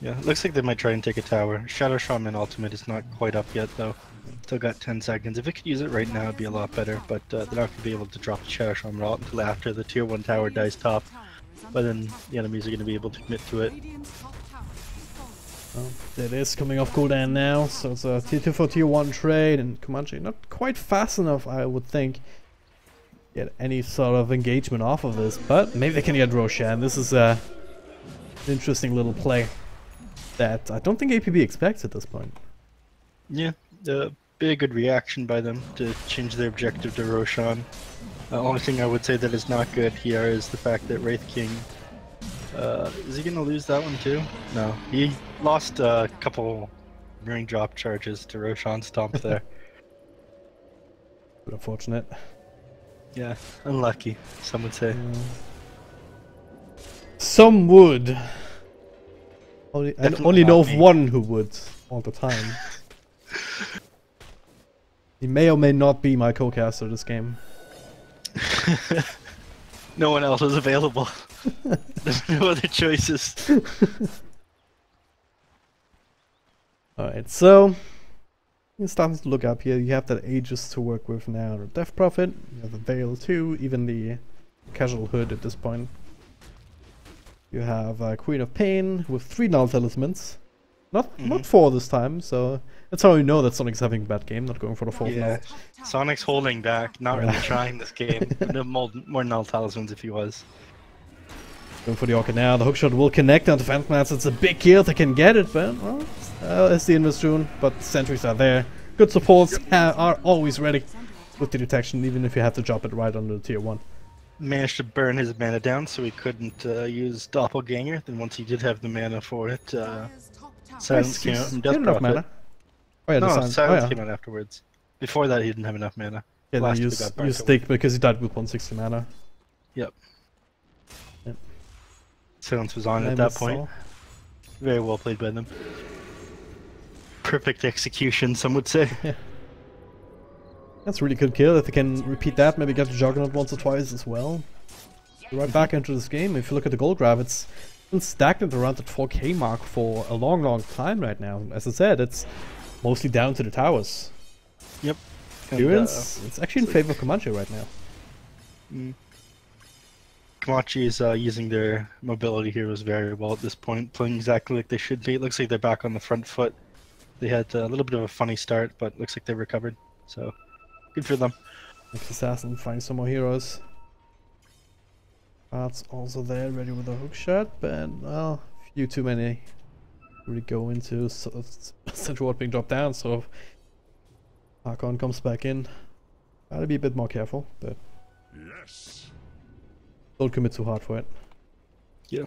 yeah, it looks like they might try and take a tower. Shadow Shaman ultimate is not quite up yet though. Still got 10 seconds. If it could use it right now, it'd be a lot better, but they're not going to be able to drop the Shadow Shaman ult until after the tier 1 tower dies top. But then the enemies are going to be able to commit to it. Well, that is coming off cooldown now, so it's a tier 2 for tier 1 trade, and Comanche not quite fast enough, I would think, get any sort of engagement off of this, but maybe they can get Roshan. This is an interesting little play that I don't think APB expects at this point. Yeah, be a good reaction by them to change their objective to Roshan. The only thing I would say that is not good here is the fact that Wraith King, is he gonna lose that one too? No, he lost a couple ring drop charges to Roshan Stomp there. But unfortunate. Yeah, unlucky, some would say. Some would. I Definitely only not know of me. one who would all the time. He may or may not be my co-caster this game. No one else is available. There's no other choices. Alright, so you're starting to look up here. You have that Aegis to work with now. The Death Prophet, you have the Veil too, even the Casual Hood at this point. You have Queen of Pain with 3 null talismans. Not 4 this time, so that's how you know that Sonic's having a bad game, not going for the 4th Yeah, null. Sonic's holding back, not really trying this game. No more null talismans if he was. Going for the Orca now. The hookshot will connect onto Phantom Lance. It's a big kill. They can get it, but well, it's the Invis Rune. But the sentries are there. Good supports are always ready with the detection, even if you have to drop it right under the tier 1. Managed to burn his mana down so he couldn't use Doppelganger. Then once he did have the mana for it, Silence came out from He Death had enough Prophet. mana. Oh yeah, the No, silence. Silence Oh, yeah. came out afterwards. Before that, he didn't have enough mana. Yeah, then Last two use got burnt stick because he died with 160 mana. Yep. Yep. Silence was on I at that miss point. all. Very well played by them. Perfect execution, some would say. That's a really good kill. If they can repeat that, maybe get the Juggernaut once or twice as well. Right back into this game. If you look at the gold graph, it's been stagnant around the 4k mark for a long time right now. As I said, it's mostly down to the towers. Yep. Appearance, it's actually in favor of Comanche right now. Komachi is using their mobility heroes very well at this point, playing exactly like they should be. It looks like they're back on the front foot. They had a little bit of a funny start, but looks like they recovered. So, good for them. Next assassin, find some more heroes. That's also there, ready with a hook shot, but well, few too many really go into central ward being dropped down, so Hakon comes back in. Gotta be a bit more careful, but Yes. don't commit too hard for it. Yeah.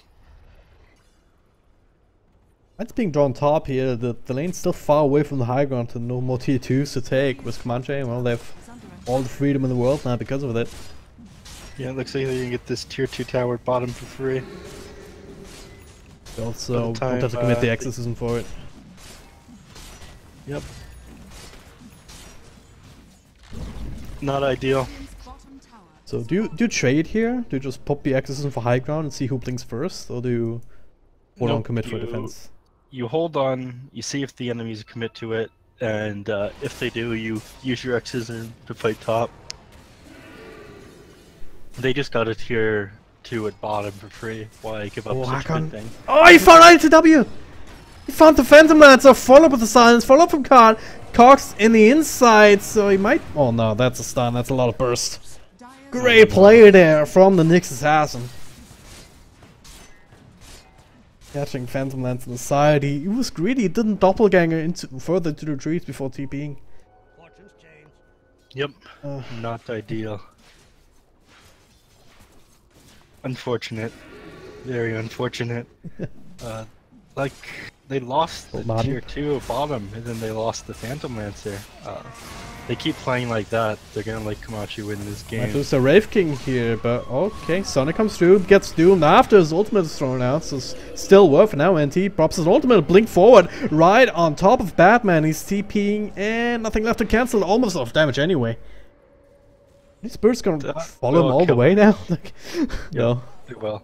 It's being drawn top here. The lane's still far away from the high ground, and no more tier 2s to take with Comanche. Well, they have all the freedom in the world now because of it. Yeah, it looks like they can get this tier 2 tower bottom for free. They also By the time, don't have to commit the exorcism for it. Yep. Not ideal. So do you trade here? Do you just pop the exorcism for high ground and see who blinks first, or do you hold on Nope, commit for you- defense? You hold on, you see if the enemies commit to it, and if they do, you use your exorcism to fight top. They just got a tier 2 at bottom for free. Why give up Oh, such a Hakon. good thing? Oh, he found ITW! He found the Phantom Lancer, follow up with the silence, follow up from Card. Cox in the inside, so he might... Oh no, that's a stun, that's a lot of burst. Great play there from the Nyx Assassin. Catching Phantom Lance on the side, he was greedy, he didn't doppelganger into further to the trees before TPing. Yep, not ideal. Unfortunate. Very unfortunate. Like, they lost the Martin. tier 2 at bottom, and then they lost the Phantom Lancer. They keep playing like that, they're gonna let Komachi win this Might game. lose a Wraith King here, but okay, Sonic comes through, gets doomed after his ultimate is thrown out, so it's still worth it now. NT props his ultimate, blink forward, right on top of Batman. He's TPing, and nothing left to cancel, almost off damage anyway. This bird's gonna follow him will all the kill way now. Like, no. It will.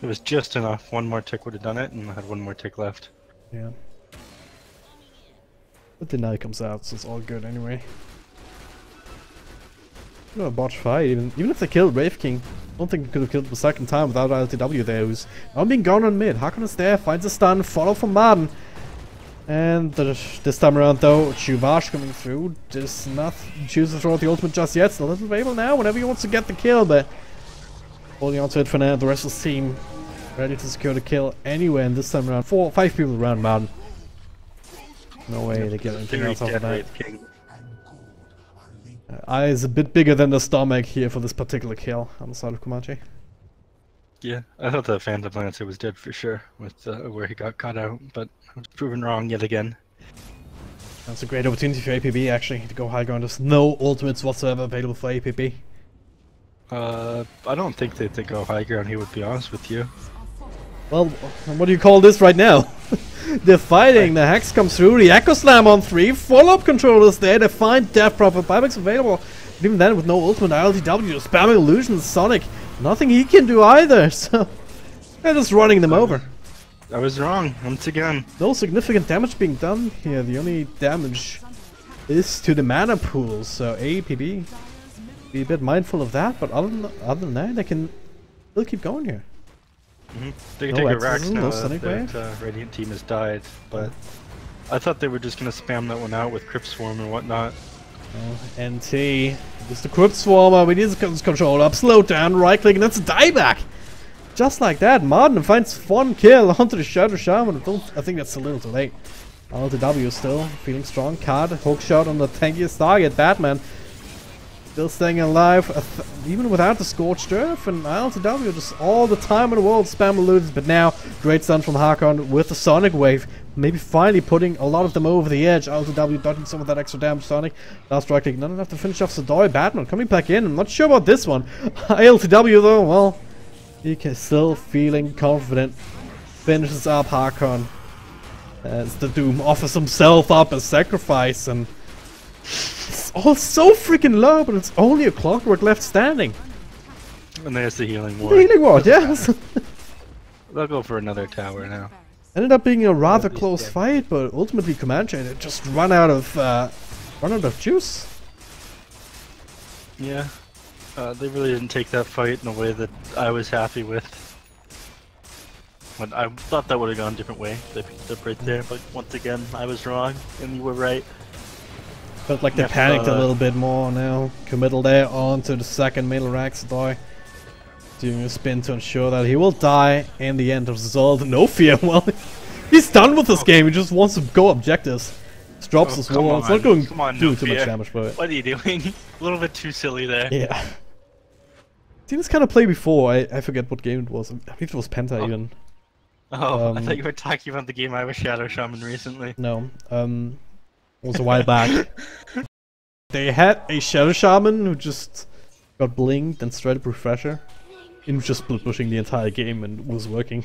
It was just enough. One more tick would have done it, and I had one more tick left. Yeah. But the night comes out, so it's all good anyway. A botch fight, even if they killed Wraith King, I don't think they could have killed him a second time without LTW there, who's now being gone on mid. Hakon is there, finds a stun, follow from Martin. And this time around though, Chuvash coming through, does not choose to throw out the ultimate just yet. Still a little able now, whenever he wants to get the kill, but holding on to it for now. The rest of the team ready to secure the kill anyway, and this time around 5 people around Martin. No way they get anything Very else off of dead that. Wraith King. Eye is a bit bigger than the stomach here for this particular kill on the side of Komachi. Yeah, I thought the Phantom Lancer was dead for sure with where he got cut out, but I was proven wrong yet again. That's a great opportunity for APB actually to go high ground. There's no ultimates whatsoever available for APB. I don't think they'd go high ground here, would be honest with you. Well, what do you call this right now? They're fighting, the Hex comes through, the Echo Slam on 3, follow-up controllers there, they find Death Prophet, buybacks available. But even then with no ultimate, ILTW spamming illusions, Sonic, nothing he can do either, so they're just running them over. I was wrong, once again. No significant damage being done here, the only damage is to the mana pool, so APB, be a bit mindful of that, but other than that, they can still keep going here. They can No take a rack exorcism, now no Sonic Wave. that Radiant team has died, but I thought they were just gonna spam that one out with Crypt Swarm and whatnot. NT, just the Crypt Swarmer, we need to control up, slow down, right click, and that's a dieback! Just like that, Martin finds one kill onto the Shadow Shaman. I think that's a little too late. LTW still feeling strong, card, hook shot on the tankiest target, Batman. Still staying alive, even without the Scorched Earth, and LTW just all the time in the world spam eludes, but now great stun from Hakon with the Sonic Wave, maybe finally putting a lot of them over the edge. LTW dodging some of that extra damage. Sonic, last right click, not enough to finish off Sadoi. Batman coming back in, I'm not sure about this one. LTW though, well, he can still feeling confident, finishes up Hakon as the Doom offers himself up as sacrifice, and it's all so freaking low, but it's only a Clockwork left standing. And there's the healing ward. Healing ward, yes. They'll go for another tower now. Ended up being a rather close fight, but ultimately Comanche they just run out of juice. Yeah, they really didn't take that fight in a way that I was happy with. But I thought that would have gone a different way. They picked up right there, but once again, I was wrong, and you were right. Felt like they panicked a little bit more now. Committal there onto the second middle Raxador. Doing a spin to ensure that he will die in the end of the result. No fear, well, he's done with this game. He just wants to go objectives. Just drops his wall. It's not going to do too much damage, but what are you doing? A little bit too silly there. Yeah. Seen this kind of play before. I forget what game it was. I believe it was Penta even. Oh, I thought you were talking about the game I was Shadow Shaman recently. No, it was a while back. They had a Shadow Shaman who just got blinked and straight up refresher. He was just split pushing the entire game and was working.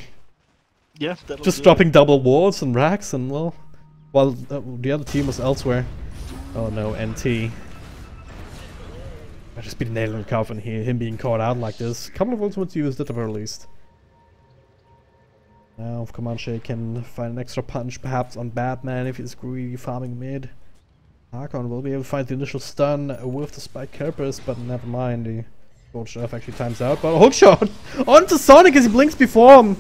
Yeah, just dropping double wards and racks and well, while the other team was elsewhere. Oh no, NT. I just been nailing the coffin here, him being caught out like this. A couple of ultimates used at the very least. Now if Comanche can find an extra punch perhaps on Batman if he's greedy farming mid. Harkon will be able to find the initial stun with the Spike Kerpers, but never mind, the Gold Chef actually times out. But a hook shot onto Sonic as he blinks before him.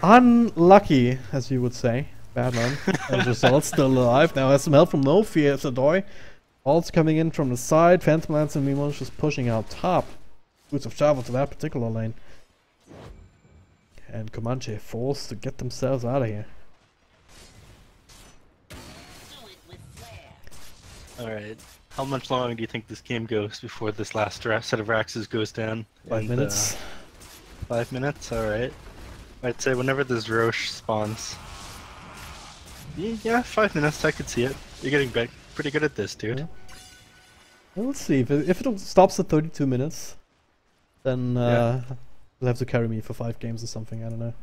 Unlucky, as you would say. Batman, as a result, still alive. Now has some help from No Fear Sadoi. Ult's coming in from the side. Phantom Lance and Mimos just pushing out top. Boots of travel to that particular lane. And Comanche forced to get themselves out of here. Alright. How much longer do you think this game goes before this last set of Raxes goes down? 5 minutes. 5 minutes? Alright. I'd say whenever this Roche spawns. Yeah, 5 minutes, I could see it. You're getting back pretty good at this, dude. Yeah. Well, let's see. If it stops at 32 minutes, then you'll have to carry me for 5 games or something, I don't know.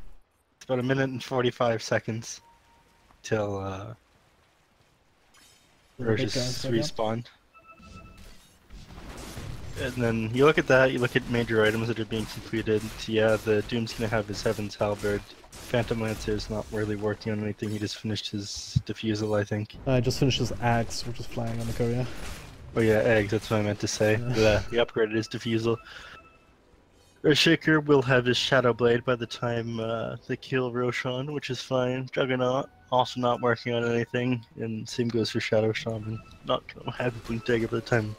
It's about 1 minute and 45 seconds till Roche's respawned. And then you look at that, you look at major items that are being completed. Yeah, the Doom's gonna have his Heaven's Halberd. Phantom Lancer's not really working on anything, he just finished his Diffusal, I think. I just finished his Axe, which is flying on the courier. Oh yeah, eggs, that's what I meant to say. Yeah. He upgraded his Diffusal. Earthshaker will have his Shadow Blade by the time they kill Roshan, which is fine. Juggernaut, also not working on anything, and same goes for Shadow Shaman. Not gonna have Blink Dagger by the time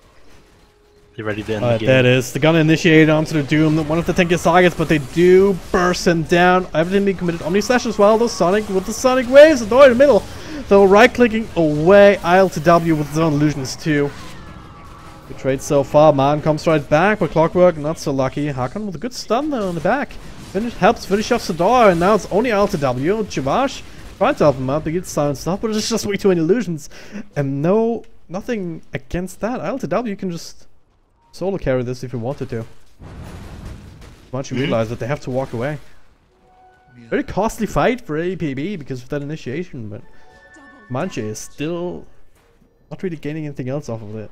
they're ready to end the game. There it is. They're gonna initiate onto the Doom, one of the tankiest targets, but they do burst him down. Everything being committed. Omni Slash as well, though. Sonic with the Sonic Waves, the door in the middle. So right-clicking away, IL to W with his own illusions too. Good trade so far. Man comes right back, but Clockwork not so lucky. Hakan with a good stun there on the back. Helps finish off Sador, and now it's only IL to W. Chivash tried to help him out, they get silenced up, but it's just way too many illusions. And nothing against that. IL to W can just solo carry this if you wanted to. Once you realize that they have to walk away. Very costly fight for APB because of that initiation, but Manche is still not really gaining anything else off of it.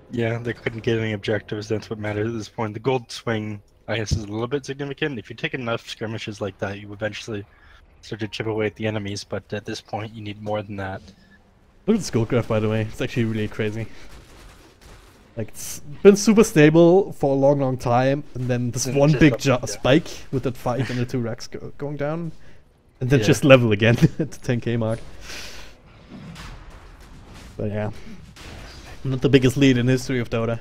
Yeah, they couldn't get any objectives, that's what matters at this point. The gold swing, I guess, is a little bit significant. If you take enough skirmishes like that, you eventually start to chip away at the enemies, but at this point you need more than that. Look at the skull graph, by the way. It's actually really crazy. Like, it's been super stable for a long time, and then this one big spike with that 5 and the 2 racks going down, and then just level again at the 10k mark. But yeah, not the biggest lead in history of Dota.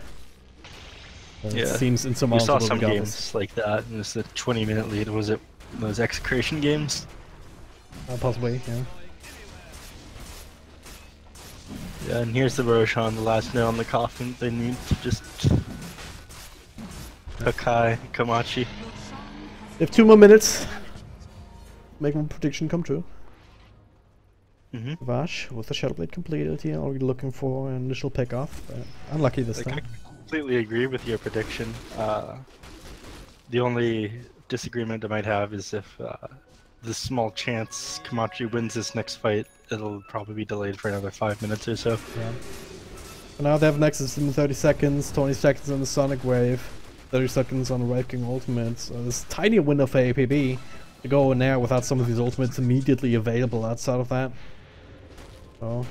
It seems insurmountable. We saw some games like that, and it's a 20-minute lead. Was it those Execration games? Possibly, yeah. Yeah, and here's the Roshan, the last nail in the coffin. They need to just Hakai, Komachi. They have 2 more minutes. Make my prediction come true. Vash with the Shadow Blade completed, yeah, already looking for an initial pick-off, but unlucky this time. I completely agree with your prediction. The only disagreement I might have is if the small chance Komachi wins this next fight, it'll probably be delayed for another 5 minutes or so. Yeah. So now they have Nexus in 30 seconds, 20 seconds on the Sonic Wave, 30 seconds on the Right King Ultimate. So this tiny window for APB. to go in there without some of these ultimates immediately available outside of that. So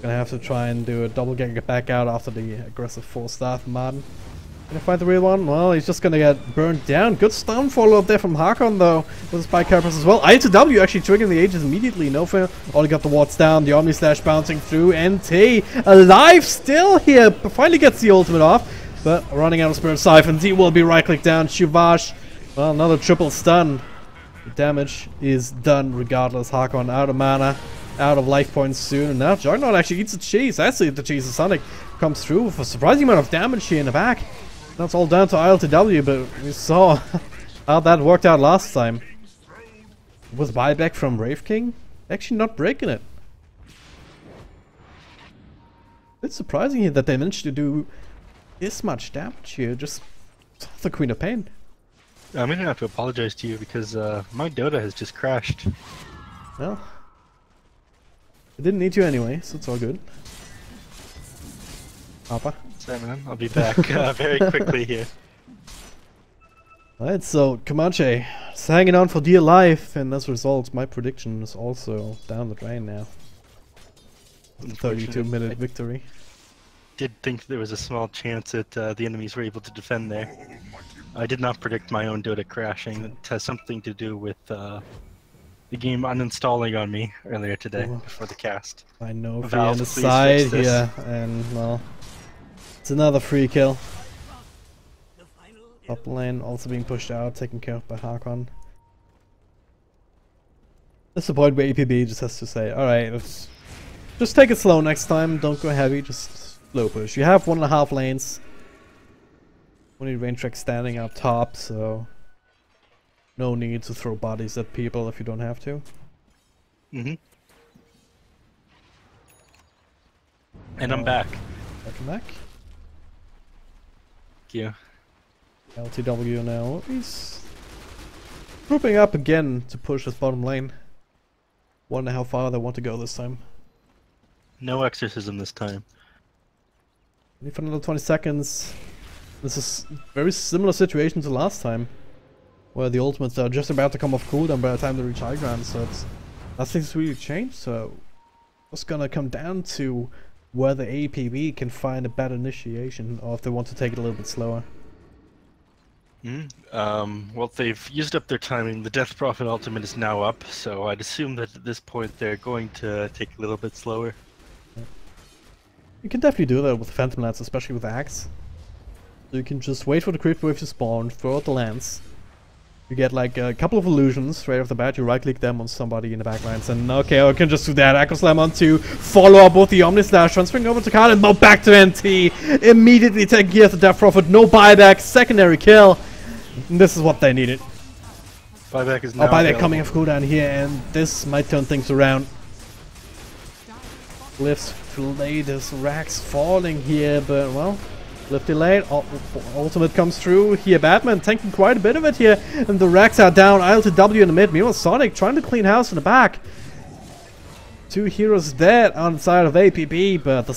gonna have to try and do a double get back out after the aggressive 4-star from Martin. Gonna find the real one? Well, he's just gonna get burned down. Good stun follow-up there from Hakon, though, with Spike Carpers as well. I2W actually triggering the Aegis immediately. No fair. Only got the wards down. The Omni Slash bouncing through. NT alive still here. Finally gets the ultimate off, but running out of Spirit Siphons. He will be right-clicked down. Shivash. Well, another triple stun. The damage is done regardless. Hakon out of mana, out of life points soon. And now Juggernaut actually eats the cheese. Actually, the cheese of Sonic comes through with a surprising amount of damage here in the back. That's all down to ILTW, but we saw how that worked out last time. With buyback from Wraith King, actually not breaking it. It's surprising here that they managed to do this much damage here, just the Queen of Pain. I'm gonna have to apologize to you because my Dota has just crashed. Well, it didn't need you anyway, so it's all good. Papa. Sorry, man. I'll be back very quickly here. Alright, so Comanche is hanging on for dear life, and as a result, my prediction is also down the drain now. 32-minute victory. Did think there was a small chance that the enemies were able to defend there. I did not predict my own Dota crashing. It has something to do with the game uninstalling on me earlier today before the cast. I know free Valve, on the please side fix this. here, and well, it's another free kill. Top lane also being pushed out, taken care of by Hakon. That's the point where APB just has to say, alright, let's just take it slow next time, don't go heavy, just slow push. You have 1.5 lanes. Only range track standing up top, so no need to throw bodies at people if you don't have to. Mm-hmm. And I'm back. Welcome back. Thank you. LTW now. He's grouping up again to push his bottom lane. Wonder how far they want to go this time. No exorcism this time. Only for another 20 seconds. This is a very similar situation to last time, where the ultimates are just about to come off cooldown by the time they reach high ground, so it's, nothing's really changed, so it's gonna come down to whether APB can find a better initiation, or if they want to take it a little bit slower. Well, they've used up their timing. The Death Prophet ultimate is now up, so I'd assume that at this point they're going to take a little bit slower. You can definitely do that with Phantom Lance, especially with Axe. So you can just wait for the crit wave to spawn, throw out the lance. You get like a couple of illusions right off the bat, you right click them on somebody in the backlines, and okay, I can just do that. Echo Slam on 2, follow up with the Omni Slash, transferring over to Khan, and now back to NT. Immediately taking care of the Death Prophet, no buyback, secondary kill. And this is what they needed. Buyback is now Buyback available. coming off cooldown here, and this might turn things around. Glyphs delayed, this Rax falling here, but well, Glyph delayed, ultimate comes through here, Batman tanking quite a bit of it here, and the Rax are down, ILTW in the mid, meanwhile Sonic trying to clean house in the back. 2 heroes dead on the side of APB, but the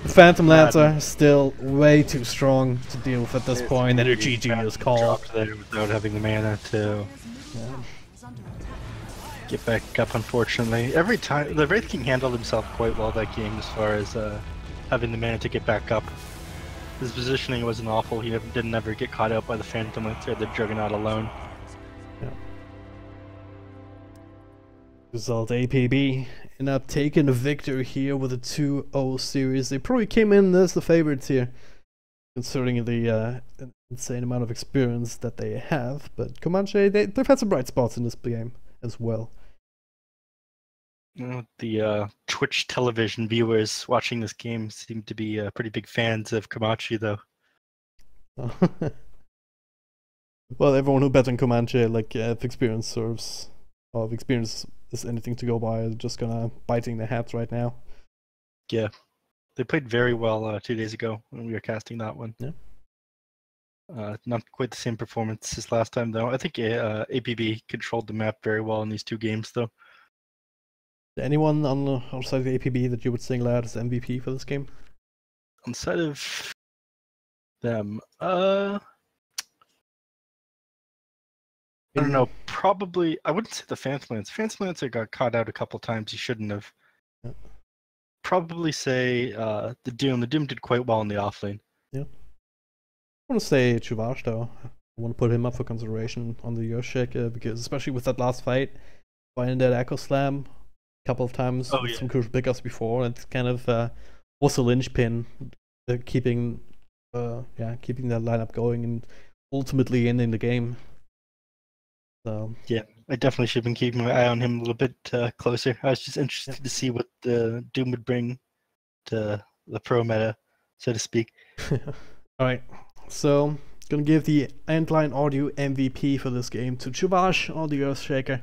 the Phantom Lance are still way too strong to deal with at this point, and a GG is called. Dropped there without having the mana to get back up, unfortunately. Every time, the Wraith King handled himself quite well that game as far as having the mana to get back up. His positioning wasn't awful, he didn't ever get caught out by the Phantom Lance or the Juggernaut alone. Yeah. Result APB end up taking a victory here with a 2-0 series. They probably came in as the favorites here, considering the insane amount of experience that they have. But Comanche, they've had some bright spots in this game as well. You know, the Twitch television viewers watching this game seem to be pretty big fans of Komachi, though. Well, everyone who bets on Comanche, like if experience serves, or if experience is anything to go by, is just gonna biting their hats right now. Yeah, they played very well 2 days ago when we were casting that one. Yeah. Not quite the same performance as last time, though. I think APB controlled the map very well in these 2 games, though. Anyone on the outside of the APB that you would single out as MVP for this game? Outside of them, I don't know. Probably, I wouldn't say the Phantom Lancer. Phantom Lancer got caught out a couple times. He shouldn't have. Yeah. Probably say the Doom. The Doom did quite well in the offlane. Yeah. I want to say Chuvash though. I want to put him up for consideration on the Earthshaker because especially with that last fight, finding that Echo Slam a couple of times with some crucial pickups before, it kind of was a linchpin, keeping keeping that lineup going and ultimately ending the game. So yeah, I definitely should have been keeping my eye on him a little bit closer. I was just interested to see what the Doom would bring to the pro meta, so to speak. Alright, so gonna give the Antline Audio MVP for this game to Chuvash or the Earthshaker.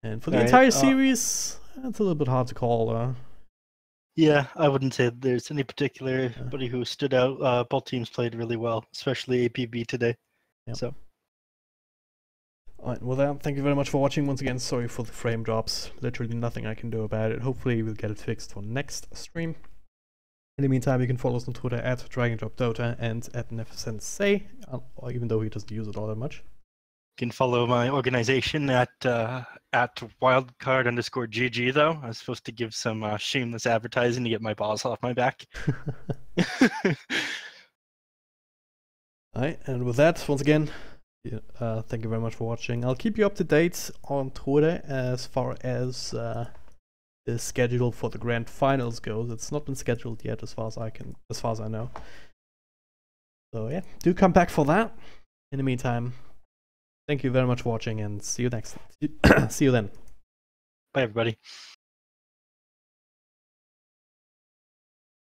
And for the entire series, it's a little bit hard to call. Yeah, I wouldn't say there's any particular buddy who stood out. Both teams played really well, especially APB today. Yep. So. Alright, well then, thank you very much for watching. Once again, sorry for the frame drops. Literally nothing I can do about it. Hopefully we'll get it fixed for next stream. In the meantime, you can follow us on Twitter at DragonDropDota and at NefSensei, even though he doesn't use it all that much. You can follow my organization at wildcard_GG though. I was supposed to give some shameless advertising to get my boss off my back. Alright, and with that, once again, thank you very much for watching. I'll keep you up to date on Twitter as far as the schedule for the grand finals goes. It's not been scheduled yet, as far as I know. So yeah, do come back for that. In the meantime, thank you very much for watching, and see you next. See you then. Bye, everybody.